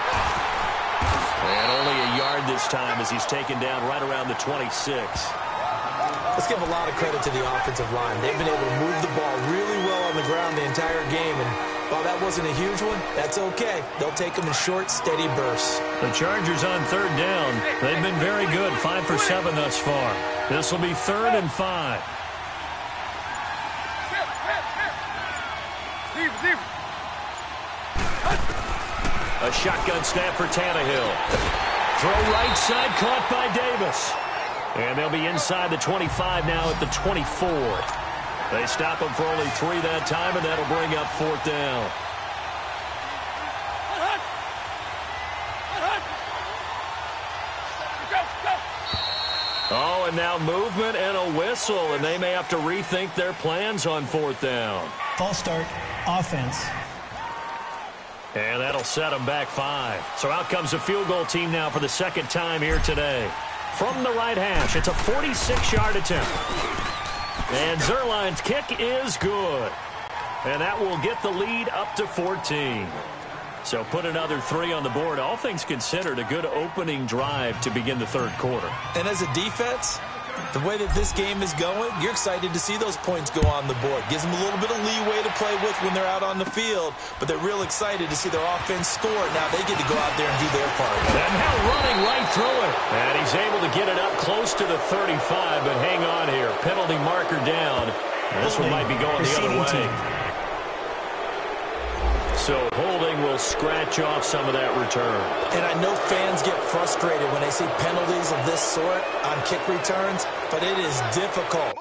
And only a yard this time as he's taken down right around the 26. Let's give a lot of credit to the offensive line. They've been able to move the ball really well on the ground the entire game, and while that wasn't a huge one, that's okay. They'll take them in short, steady bursts. The Chargers on 3rd down. They've been very good, 5 for 7 thus far. This will be 3rd and 5. A shotgun snap for Tannehill. Throw right side, caught by Davis. And they'll be inside the 25 now at the 24. They stop him for only 3 that time, and that'll bring up 4th down. Oh, and now movement and a whistle, and they may have to rethink their plans on 4th down. False start, offense. And that'll set them back 5. So out comes the field goal team now for the second time here today. From the right hash, it's a 46-yard attempt. And Zuerlein's kick is good. And that will get the lead up to 14. So put another 3 on the board. All things considered, a good opening drive to begin the third quarter. And as a defense, the way that this game is going, you're excited to see those points go on the board. Gives them a little bit of leeway to play with when they're out on the field, but they're real excited to see their offense score. Now they get to go out there and do their part. And now running right through it. And he's able to get it up close to the 35, but hang on here. Penalty marker down. And this one might be going the other way. So holding will scratch off some of that return. And I know fans get frustrated when they see penalties of this sort on kick returns, but it is difficult.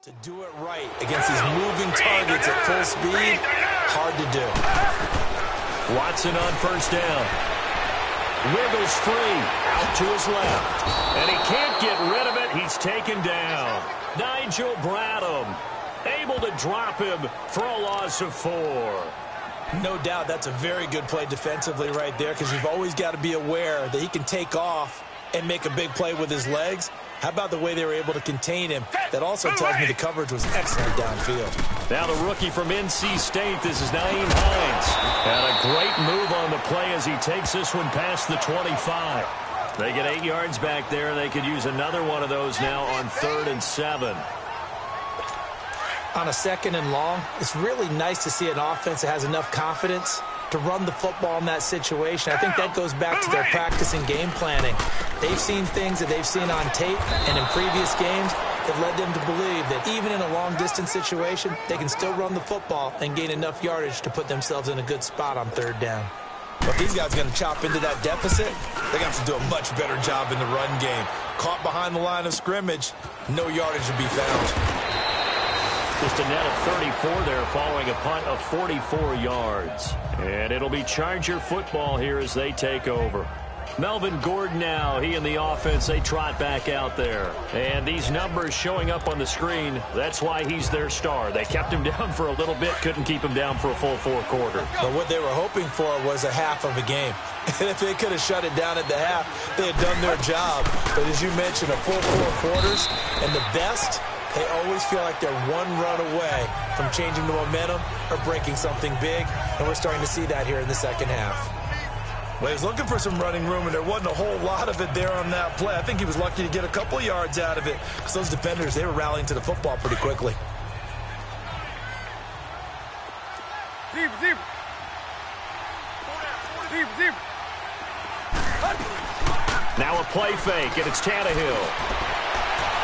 To do it right against these moving targets at full speed, hard to do. Watson on first down. Wiggles free, out to his left. And he can't get rid of it. He's taken down. Nigel Bradham able to drop him for a loss of 4. No doubt that's a very good play defensively right there, because you've always got to be aware that he can take off and make a big play with his legs. How about the way they were able to contain him? That also tells me the coverage was excellent downfield. Now the rookie from NC State, this is Nyheim Hines. And a great move on the play as he takes this one past the 25. They get 8 yards back there. They could use another one of those now on 3rd and 7. On a 2nd and long, it's really nice to see an offense that has enough confidence to run the football in that situation. I think that goes back to their practice and game planning. They've seen things that they've seen on tape and in previous games that led them to believe that even in a long-distance situation, they can still run the football and gain enough yardage to put themselves in a good spot on 3rd down. But these guys are going to chop into that deficit. They're going to have to do a much better job in the run game. Caught behind the line of scrimmage, no yardage to be found. Just a net of 34 there following a punt of 44 yards. And it'll be Charger football here as they take over. Melvin Gordon now, he and the offense, they trot back out there. And these numbers showing up on the screen, that's why he's their star. They kept him down for a little bit, couldn't keep him down for a full 4 quarters. But what they were hoping for was a half of a game. And if they could have shut it down at the half, they had done their job. But as you mentioned, a full 4 quarters, and the best, they always feel like they're one run away from changing the momentum or breaking something big, and we're starting to see that here in the second half. Well, he was looking for some running room, and there wasn't a whole lot of it there on that play. I think he was lucky to get a couple of yards out of it, because those defenders, they were rallying to the football pretty quickly. Now a play fake, and it's Tannehill.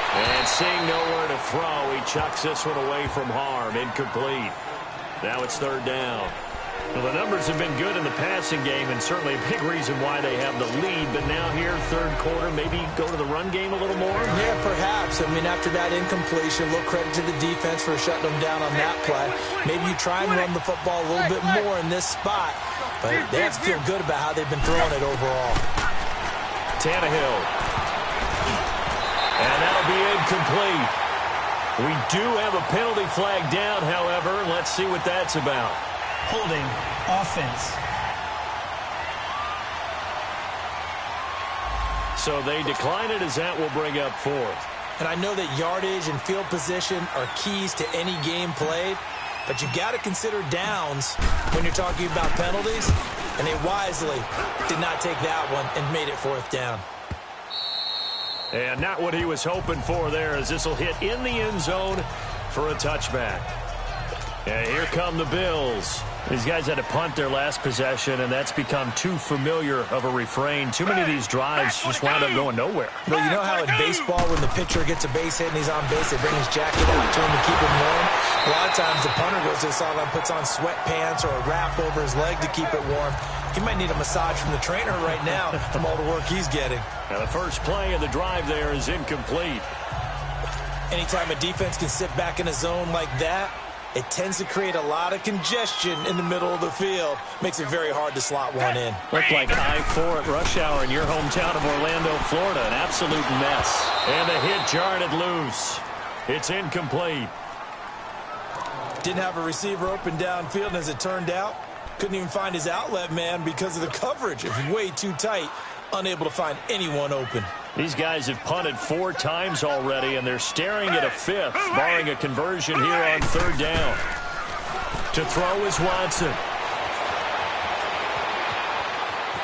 And seeing nowhere to throw, he chucks this one away from harm. Incomplete. Now it's 3rd down. Well, the numbers have been good in the passing game, and certainly a big reason why they have the lead. But now here, 3rd quarter, maybe go to the run game a little more? Yeah, perhaps. I mean, after that incompletion, a little credit to the defense for shutting them down on that play. Maybe you try and run the football a little bit more in this spot. But they have to feel good about how they've been throwing it overall. Tannehill. And that'll be incomplete. We do have a penalty flag down, however. Let's see what that's about. Holding offense. So they decline it as that will bring up 4th. And I know that yardage and field position are keys to any game played, but you got to consider downs when you're talking about penalties, and they wisely did not take that one and made it 4th down. And not what he was hoping for there, as this will hit in the end zone for a touchback. And here come the Bills. These guys had to punt their last possession, and that's become too familiar of a refrain. Too many of these drives just wound up going nowhere. Well, you know how in baseball, when the pitcher gets a base hit and he's on base, they bring his jacket out to him to keep him warm? A lot of times the punter goes to the sideline, puts on sweatpants or a wrap over his leg to keep it warm. He might need a massage from the trainer right now from all the work he's getting. Now the first play of the drive there is incomplete. Anytime a defense can sit back in a zone like that, it tends to create a lot of congestion in the middle of the field. Makes it very hard to slot one in. Looked like I-4 at rush hour in your hometown of Orlando, Florida. An absolute mess. And the hit jarred it loose. It's incomplete. Didn't have a receiver open downfield, and as it turned out, couldn't even find his outlet man because of the coverage. It was way too tight, unable to find anyone open. These guys have punted 4 times already, and they're staring at a 5th, barring a conversion here on 3rd down. To throw is Watson.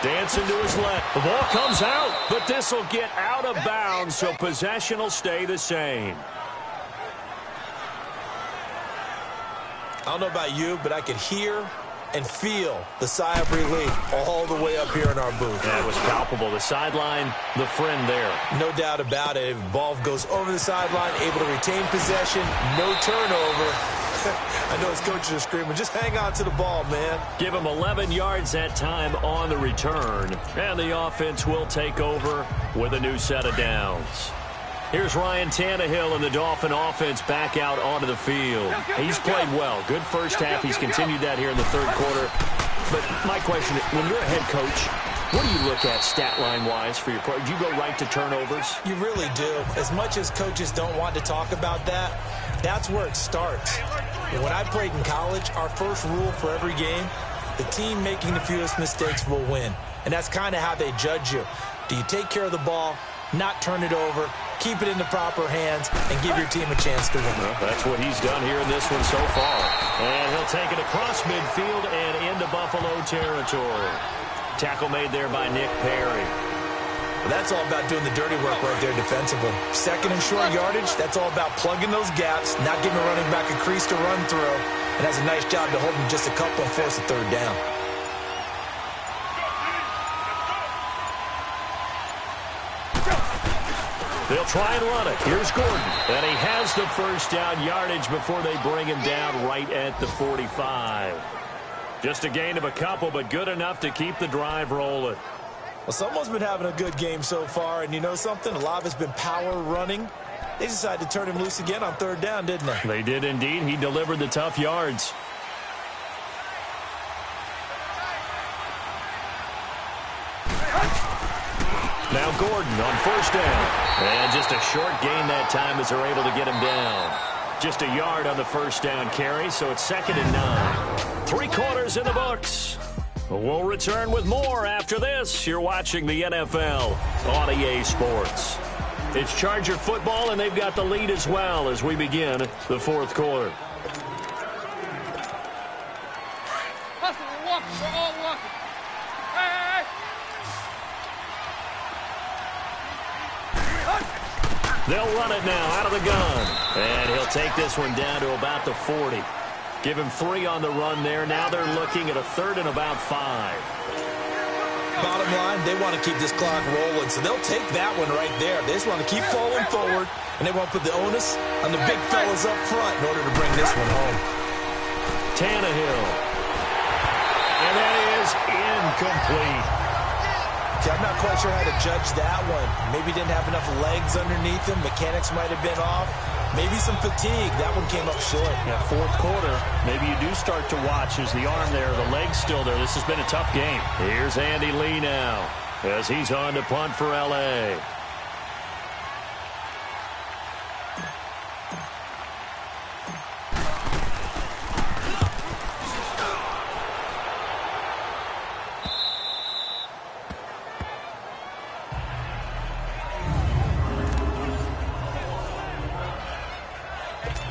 Dancing to his left. The ball comes out, but this will get out of bounds, so possession will stay the same. I don't know about you, but I could hear and feel the sigh of relief all the way up here in our booth. That was palpable. The sideline, the friend there. No doubt about it. Ball goes over the sideline, able to retain possession, no turnover. I know his coaches are screaming, just hang on to the ball, man. Give him 11 yards that time on the return. And the offense will take over with a new set of downs. Here's Ryan Tannehill and the Dolphin offense back out onto the field. He's played well. Good first half. He's continued that here in the 3rd quarter. But my question, when you're a head coach, what do you look at stat line-wise for your pro? Do you go right to turnovers? You really do. As much as coaches don't want to talk about that, that's where it starts. When I played in college, our first rule for every game, the team making the fewest mistakes will win. And that's kind of how they judge you. Do you take care of the ball, not turn it over, keep it in the proper hands, and give your team a chance to win? Well, that's what he's done here in this one so far. And he'll take it across midfield and into Buffalo territory. Tackle made there by Nick Perry. Well, that's all about doing the dirty work right there defensively. 2nd and short yardage, that's all about plugging those gaps, not giving a running back a crease to run through, and has a nice job to hold him just a couple and force a 3rd down. They'll try and run it. Here's Gordon. And he has the 1st down yardage before they bring him down right at the 45. Just a gain of a couple, but good enough to keep the drive rolling. Well, someone's been having a good game so far, and you know something? A lot of it's been power running. They decided to turn him loose again on 3rd down, didn't they? They did indeed. He delivered the tough yards. Now Gordon on 1st down. And just a short gain that time as they're able to get him down. Just a yard on the 1st down carry, so it's 2nd and 9. 3 quarters in the books. We'll return with more after this. You're watching the NFL on EA Sports. It's Charger football, and they've got the lead as well as we begin the 4th quarter. They'll run it now out of the gun. And he'll take this one down to about the 40. Give him 3 on the run there. Now they're looking at a 3rd and about 5. Bottom line, they want to keep this clock rolling, so they'll take that one right there. They just want to keep falling forward, and they want to put the onus on the big fellas up front in order to bring this one home. Tannehill. And that is incomplete. See, I'm not quite sure how to judge that one. Maybe didn't have enough legs underneath him. Mechanics might have been off. Maybe some fatigue. That one came up short. Yeah, 4th quarter. Maybe you do start to watch as the arm there, the leg's still there. This has been a tough game. Here's Andy Lee now as he's on to punt for L.A.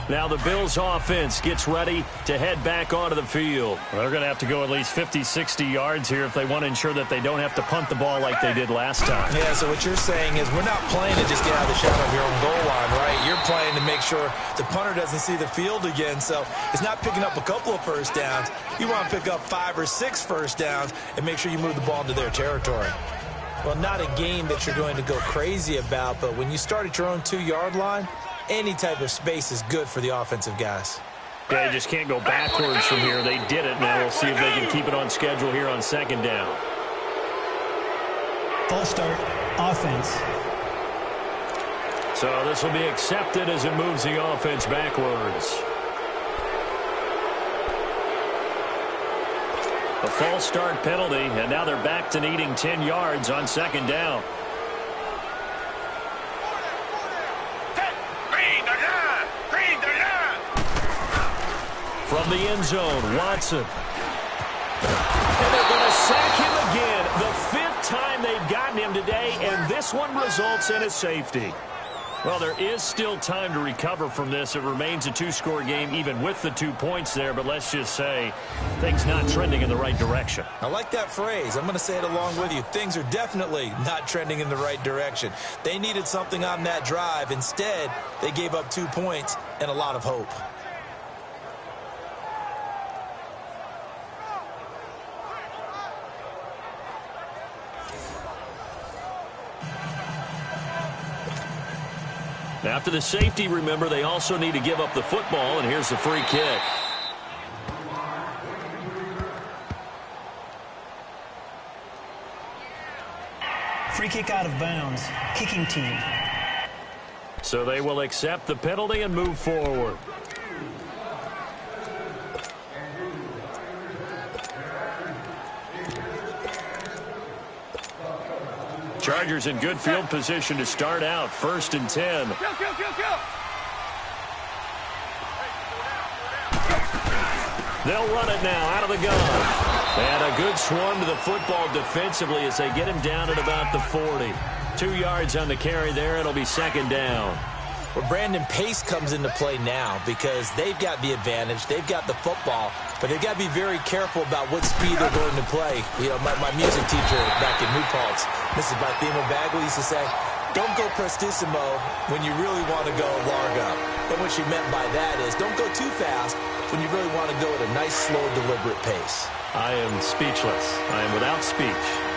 Now the Bills offense gets ready to head back onto the field. Well, they're going to have to go at least 50, 60 yards here if they want to ensure that they don't have to punt the ball like they did last time. Yeah, so what you're saying is we're not playing to just get out of the shadow of your own goal line, right? You're playing to make sure the punter doesn't see the field again. So it's not picking up a couple of 1st downs. You want to pick up 5 or 6 1st downs and make sure you move the ball into their territory. Well, not a game that you're going to go crazy about, but when you start at your own 2-yard line, any type of space is good for the offensive guys. They just can't go backwards from here. They did it. Now we'll see if they can keep it on schedule here on 2nd down. False start, offense. So this will be accepted as it moves the offense backwards. A false start penalty, and now they're back to needing 10 yards on second down. From the end zone, Watson. And they're going to sack him again. The 5th time they've gotten him today, and this one results in a safety. Well, there is still time to recover from this. It remains a 2-score game even with the 2 points there, but let's just say things not trending in the right direction. I like that phrase. I'm going to say it along with you. Things are definitely not trending in the right direction. They needed something on that drive. Instead, they gave up 2 points and a lot of hope. After the safety, remember, they also need to give up the football, and here's the free kick. Free kick out of bounds. Kicking team. So they will accept the penalty and move forward. Chargers in good field position to start out. 1st and 10. They'll run it now out of the gun. And a good swarm to the football defensively as they get him down at about the 40. 2 yards on the carry there. It'll be second down. Well, Brandon, pace comes into play now because they've got the advantage. They've got the football, but they've got to be very careful about what speed they're going to play. You know, my music teacher back in New Paltz, Mrs. Barthemo Bagley, used to say, don't go prestissimo when you really want to go largo. And what she meant by that is don't go too fast when you really want to go at a nice, slow, deliberate pace. I am speechless. I am without speech.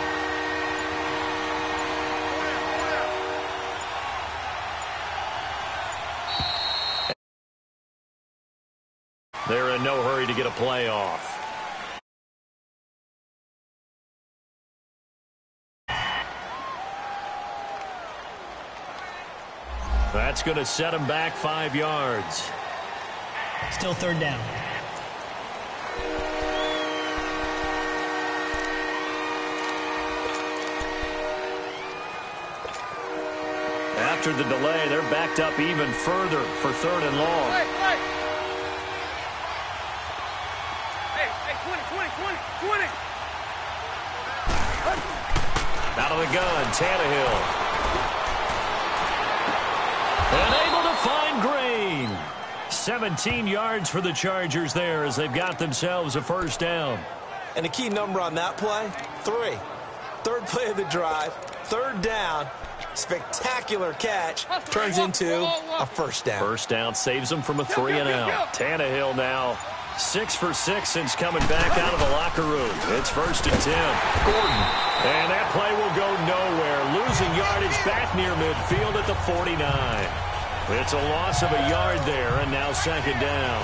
They're in no hurry to get a play off. That's going to set them back 5 yards. Still 3rd down. After the delay, they're backed up even further for 3rd and long. Out of the gun, Tannehill. And able to find Green. 17 yards for the Chargers there as they've got themselves a 1st down. And the key number on that play, 3. 3rd play of the drive, 3rd down. Spectacular catch turns into a 1st down. 1st down saves them from a 3 and out. Tannehill now 6 for 6 since coming back out of the locker room. It's 1st and 10. Gordon. And that play will go nowhere. Losing yardage back near midfield at the 49. It's a loss of a yard there, and now 2nd down.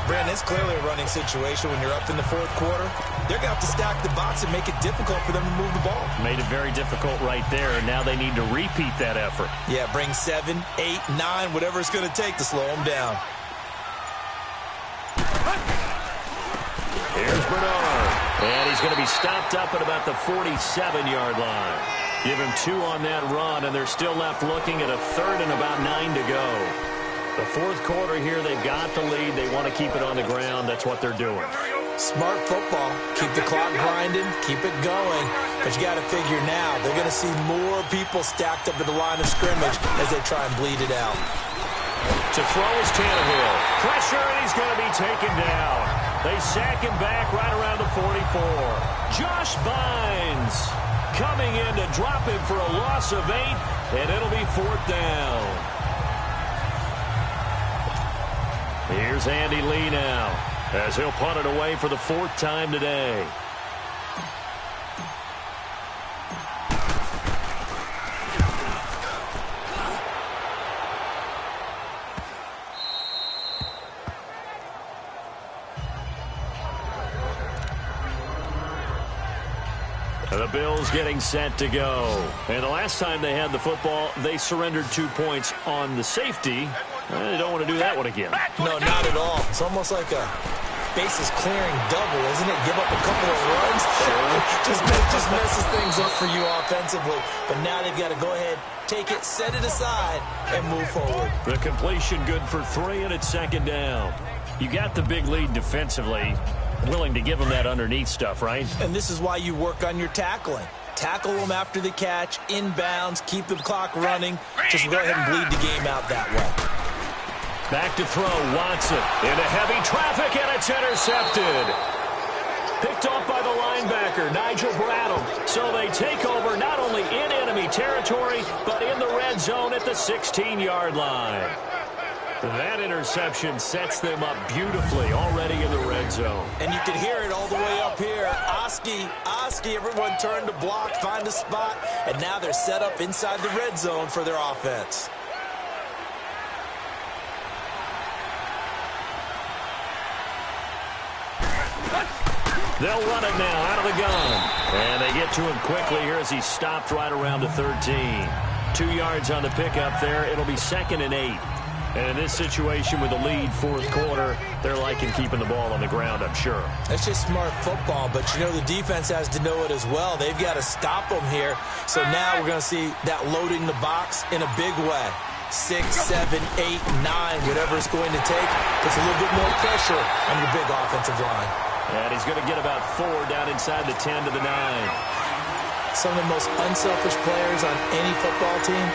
Brandon, it's clearly a running situation when you're up in the 4th quarter. They're going to have to stack the box and make it difficult for them to move the ball. Made it very difficult right there, and now they need to repeat that effort. Yeah, bring 7, 8, 9, whatever it's going to take to slow them down. Here's Bernard. And he's going to be stopped up at about the 47-yard line. Give him 2 on that run, and they're still left looking at a 3rd and about 9 to go. The 4th quarter here, they've got the lead. They want to keep it on the ground. That's what they're doing. Smart football. Keep the clock grinding. Keep it going. But you got to figure now, they're going to see more people stacked up at the line of scrimmage as they try and bleed it out. To throw is Tannehill. Pressure, and he's going to be taken down. They sack him back right around the 44. Josh Bynes coming in to drop him for a loss of 8, and it'll be 4th down. Here's Andy Lee now as he'll punt it away for the 4th time today. The Bills getting set to go. And the last time they had the football, they surrendered 2 points on the safety. They don't want to do that one again. No, not at all. It's almost like a bases clearing double, isn't it? Give up a couple of runs. just messes things up for you offensively. But now they've got to go ahead, take it, set it aside, and move forward. The completion good for 3, and it's second down. You got the big lead defensively. Willing to give them that underneath stuff, right? And this is why you work on your tackling. Tackle them after the catch, inbounds, keep the clock running. Just go ahead and bleed the game out that way. Back to throw, Watson into heavy traffic, and it's intercepted. Picked off by the linebacker, Nigel Bradham. So they take over not only in enemy territory, but in the red zone at the 16-yard line. That interception sets them up beautifully already in the red zone. And you can hear it all the way up here. Oski, everyone turned to block, find a spot, and now they're set up inside the red zone for their offense. They'll run it now out of the gun. And they get to him quickly here as he stopped right around the 13. 2 yards on the pickup there. It'll be 2nd and 8. And in this situation with the lead, fourth quarter, they're liking keeping the ball on the ground, I'm sure. That's just smart football, but you know the defense has to know it as well. They've got to stop them here. So now we're going to see that loading the box in a big way. 6, 7, 8, 9, whatever it's going to take. Puts a little bit more pressure on your big offensive line. And he's going to get about 4 down inside the 10 to the 9. Some of the most unselfish players on any football team,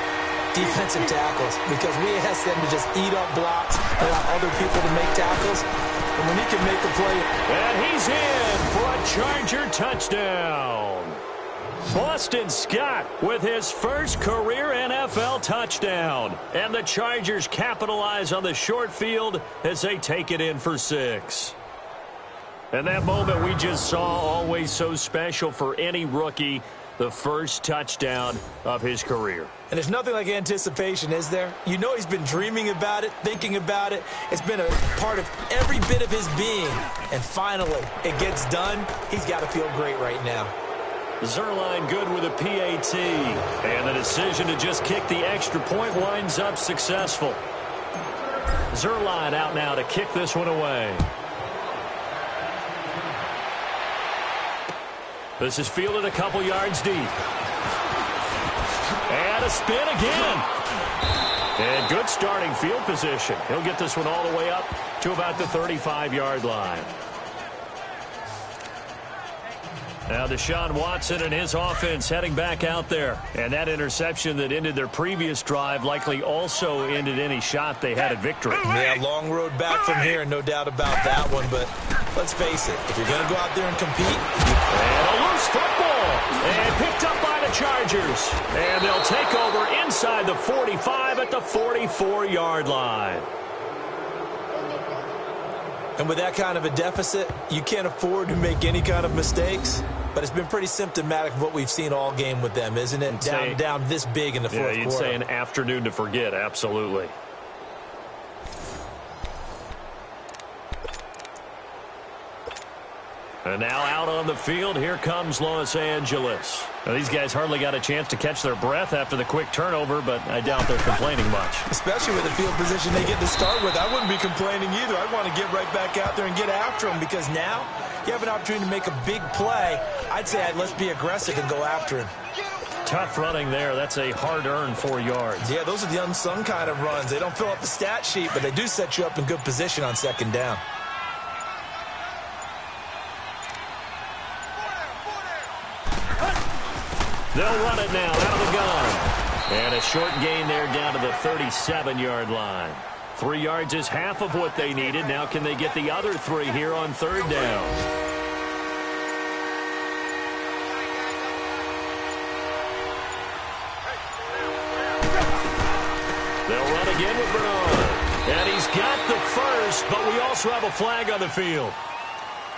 defensive tackles, because we ask them to just eat up blocks, allow other people to make tackles, and when he can make a play. And he's in for a Charger touchdown. Boston Scott with his first career NFL touchdown. And the Chargers capitalize on the short field as they take it in for 6. And that moment we just saw, always so special for any rookie, the first touchdown of his career. And there's nothing like anticipation, is there? You know he's been dreaming about it, thinking about it. It's been a part of every bit of his being. And finally, it gets done. He's got to feel great right now. Zerline good with a PAT. And the decision to just kick the extra point winds up successful. Zerline out now to kick this one away. This is fielded a couple yards deep. And a spin again. And good starting field position. He'll get this one all the way up to about the 35-yard line. Now Deshaun Watson and his offense heading back out there. And that interception that ended their previous drive likely also ended any shot they had at victory. Yeah, long road back from here, no doubt about that one. But let's face it, if you're going to go out there and compete. And a loose football. And picked up by the Chargers. And they'll take over inside the 45 at the 44-yard line. And with that kind of a deficit, you can't afford to make any kind of mistakes. But it's been pretty symptomatic of what we've seen all game with them, isn't it? Down this big in the fourth quarter. Yeah, you'd say an afternoon to forget, absolutely. And now out on the field, here comes Los Angeles. Now, these guys hardly got a chance to catch their breath after the quick turnover, but I doubt they're complaining much. Especially with the field position they get to start with. I wouldn't be complaining either. I'd want to get right back out there and get after them because now you have an opportunity to make a big play. I'd say let's be aggressive and go after him. Tough running there. That's a hard-earned 4 yards. Yeah, those are the unsung kind of runs. They don't fill up the stat sheet, but they do set you up in good position on second down. They'll run it now out of the gun. And a short gain there down to the 37-yard line. 3 yards is half of what they needed. Now can they get the other 3 here on third down? They'll run again with Bernard. And he's got the first, but we also have a flag on the field.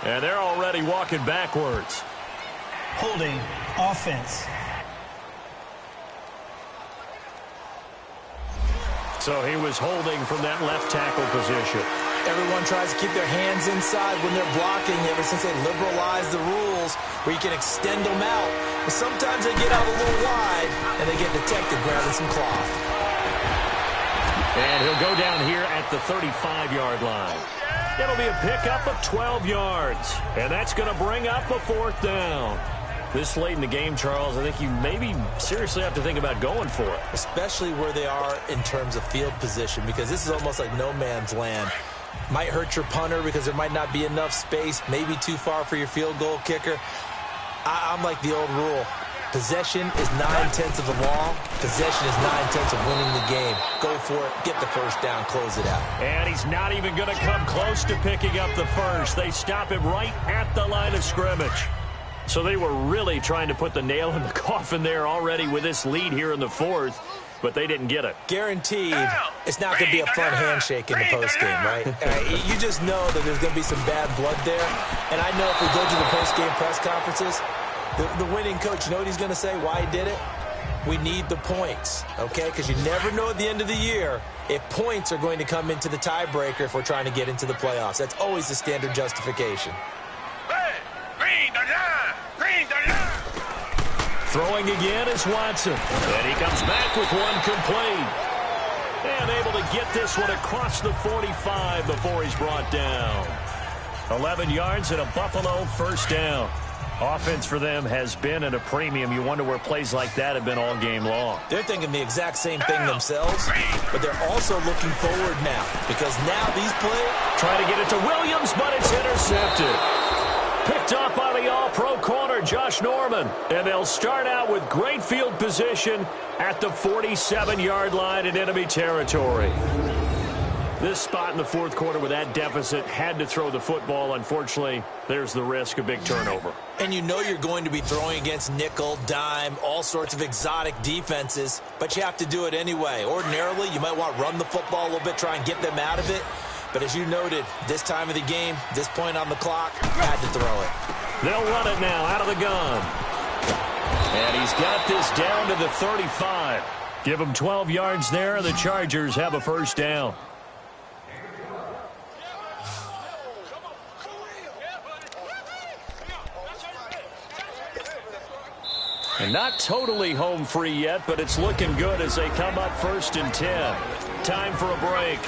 And they're already walking backwards. Holding offense. So he was holding from that left tackle position. Everyone tries to keep their hands inside when they're blocking ever since they liberalized the rules where you can extend them out. But sometimes they get out a little wide, and they get detected grabbing some cloth. And he'll go down here at the 35-yard line. It'll be a pickup of 12 yards, and that's going to bring up a 4th down. This late in the game, Charles, I think you maybe seriously have to think about going for it. Especially where they are in terms of field position, because this is almost like no man's land. Might hurt your punter because there might not be enough space, maybe too far for your field goal kicker. I'm like the old rule. Possession is 9/10 of the law. Possession is 9/10 of winning the game. Go for it. Get the first down. Close it out. And he's not even going to come close to picking up the first. They stop him right at the line of scrimmage. So they were really trying to put the nail in the coffin there already with this lead here in the 4th, but they didn't get it. Guaranteed, it's not going to be a fun handshake in the postgame, right? You just know that there's going to be some bad blood there. And I know if we go to the postgame press conferences, the winning coach, you know what he's going to say, why he did it? We need the points, okay? Because you never know at the end of the year if points are going to come into the tiebreaker if we're trying to get into the playoffs. That's always the standard justification. Throwing again is Watson. And he comes back with one complete. And able to get this one across the 45 before he's brought down. 11 yards and a Buffalo 1st down. Offense for them has been at a premium. You wonder where plays like that have been all game long. They're thinking the exact same thing themselves, but they're also looking forward now because now these plays... Try to get it to Williams, but it's intercepted. Picked up by the all-pro corner, Josh Norman. And they'll start out with great field position at the 47-yard line in enemy territory. This spot in the 4th quarter with that deficit had to throw the football. Unfortunately, there's the risk of big turnover. And you know you're going to be throwing against nickel, dime, all sorts of exotic defenses, but you have to do it anyway. Ordinarily, you might want to run the football a little bit, try and get them out of it. But as you noted, this time of the game, this point on the clock, had to throw it. They'll run it now out of the gun. And he's got this down to the 35. Give him 12 yards there, and the Chargers have a 1st down. And not totally home free yet, but it's looking good as they come up 1st and 10. Time for a break.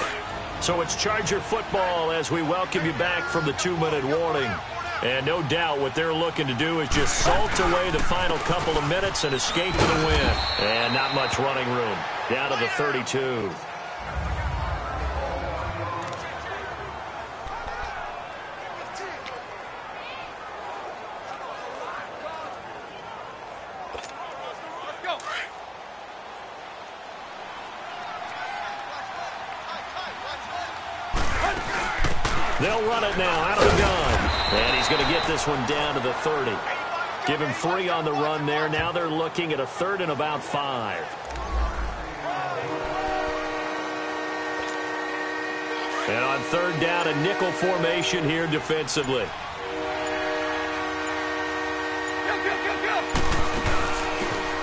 So it's Charger football as we welcome you back from the 2-minute warning. And no doubt what they're looking to do is just salt away the final couple of minutes and escape to the win. And not much running room. Down to the 32. They'll run it now out of the gun. And he's going to get this one down to the 30. Give him 3 on the run there. Now they're looking at a 3rd and about 5. And on 3rd down, a nickel formation here defensively.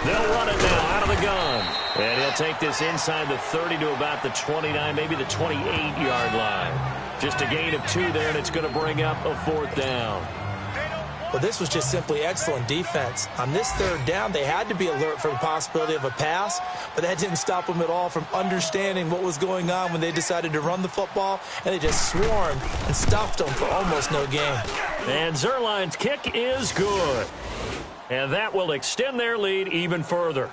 They'll run it now out of the gun. And he'll take this inside the 30 to about the 29, maybe the 28-yard line. Just a gain of 2 there, and it's going to bring up a 4th down. Well, this was just simply excellent defense. On this 3rd down, they had to be alert for the possibility of a pass, but that didn't stop them at all from understanding what was going on when they decided to run the football, and they just swarmed and stuffed them for almost no gain. And Zerline's kick is good. And that will extend their lead even further.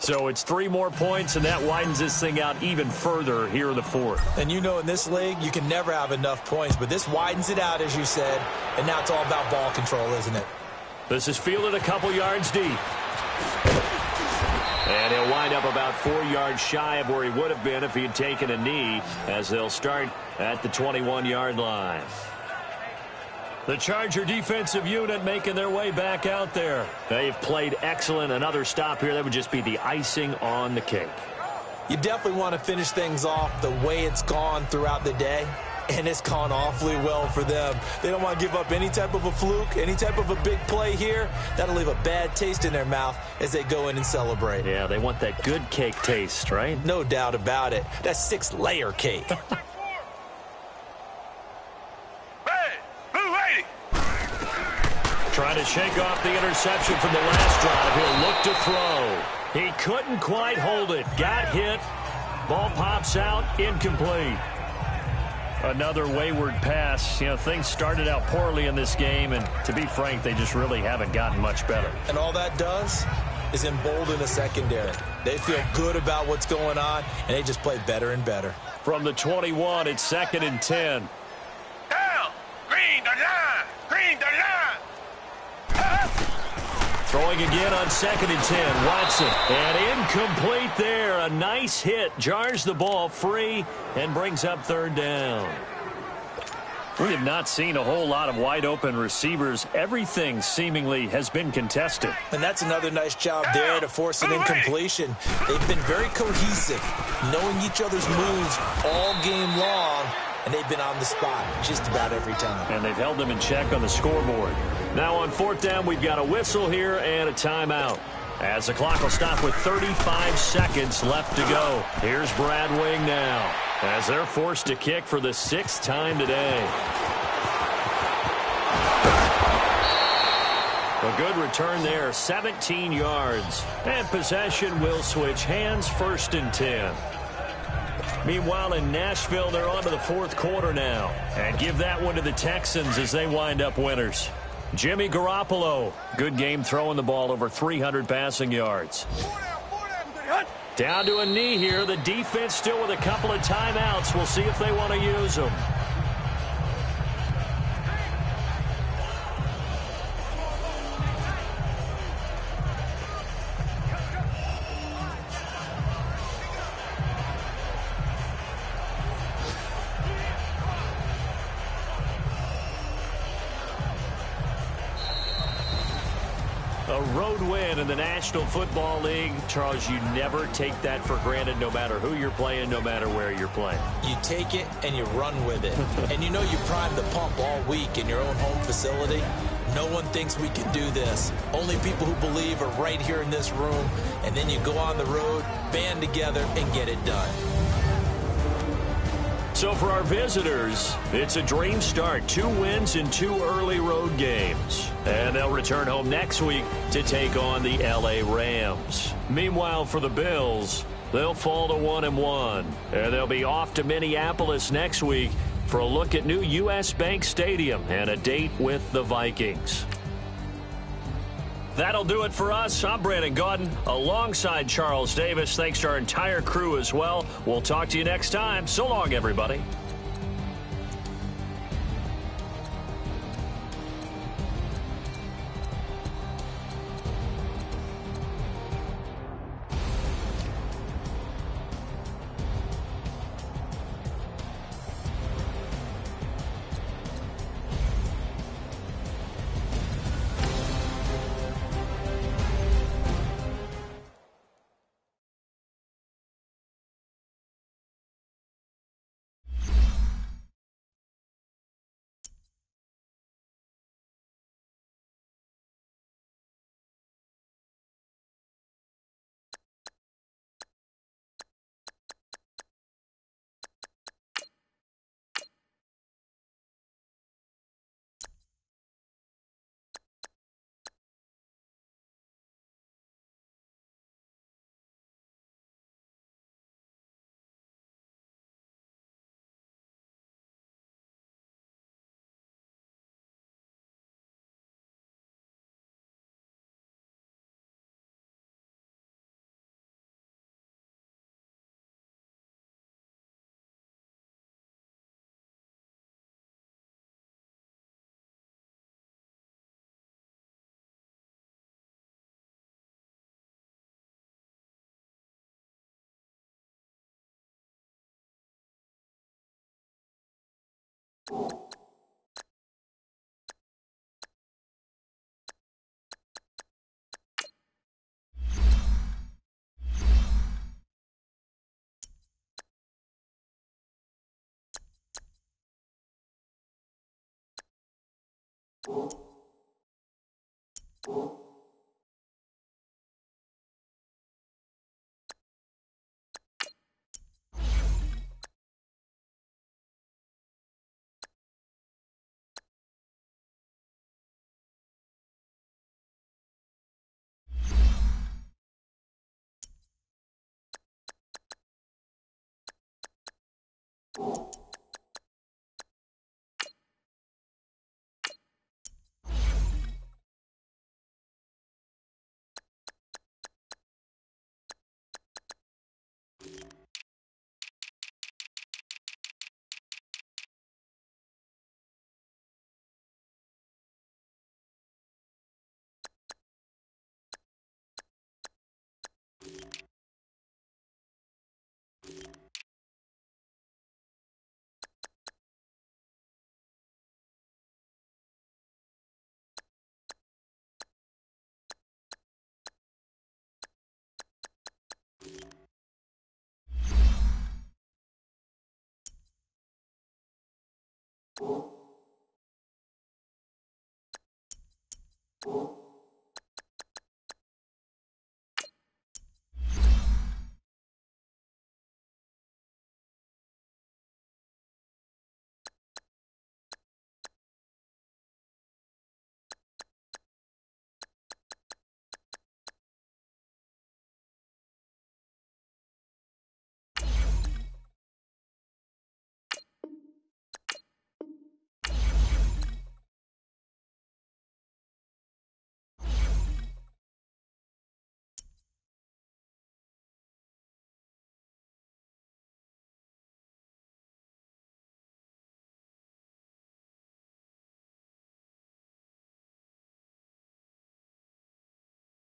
So it's 3 more points, and that widens this thing out even further here in the 4th. And you know in this league, you can never have enough points, but this widens it out, as you said, and now it's all about ball control, isn't it? This is fielded a couple yards deep. And he'll wind up about 4 yards shy of where he would have been if he had taken a knee, as they'll start at the 21-yard line. The Charger defensive unit making their way back out there. They've played excellent. Another stop here, that would just be the icing on the cake. You definitely want to finish things off the way it's gone throughout the day, and it's gone awfully well for them. They don't want to give up any type of a fluke, any type of a big play here. That'll leave a bad taste in their mouth as they go in and celebrate. Yeah, they want that good cake taste, right? No doubt about it. That's 6-layer cake. to shake off the interception from the last drive. He'll look to throw. He couldn't quite hold it. Got hit. Ball pops out. Incomplete. Another wayward pass. You know, things started out poorly in this game, and to be frank, they just really haven't gotten much better. And all that does is embolden the secondary. They feel good about what's going on, and they just play better and better. From the 21, it's 2nd and 10. Down! Green the line! Green the line! Throwing again on 2nd and 10. Watson. And incomplete there. A nice hit. Jars the ball free and brings up 3rd down. We have not seen a whole lot of wide-open receivers. Everything seemingly has been contested. And that's another nice job there to force an incompletion. They've been very cohesive, knowing each other's moves all game long, and they've been on the spot just about every time. And they've held them in check on the scoreboard. Now on 4th down, we've got a whistle here and a timeout, as the clock will stop with 35 seconds left to go. Here's Brad Wing now, as they're forced to kick for the 6th time today. A good return there, 17 yards. And possession will switch hands, 1st and 10. Meanwhile, in Nashville, they're on to the 4th quarter now. And give that one to the Texans as they wind up winners. Jimmy Garoppolo, good game throwing the ball, over 300 passing yards. Down to a knee here. The defense still with a couple of timeouts. We'll see if they want to use them. A road win in the National Football League. Charles, you never take that for granted, no matter who you're playing, no matter where you're playing. You take it and you run with it. And you know you primed the pump all week in your own home facility. No one thinks we can do this. Only people who believe are right here in this room. And then you go on the road, band together, and get it done. So for our visitors, it's a dream start. 2 wins in 2 early road games. And they'll return home next week to take on the L.A. Rams. Meanwhile, for the Bills, they'll fall to 1-1. And they'll be off to Minneapolis next week for a look at new U.S. Bank Stadium and a date with the Vikings. That'll do it for us. I'm Brandon Gaudin alongside Charles Davis. Thanks to our entire crew as well. We'll talk to you next time. So long, everybody. You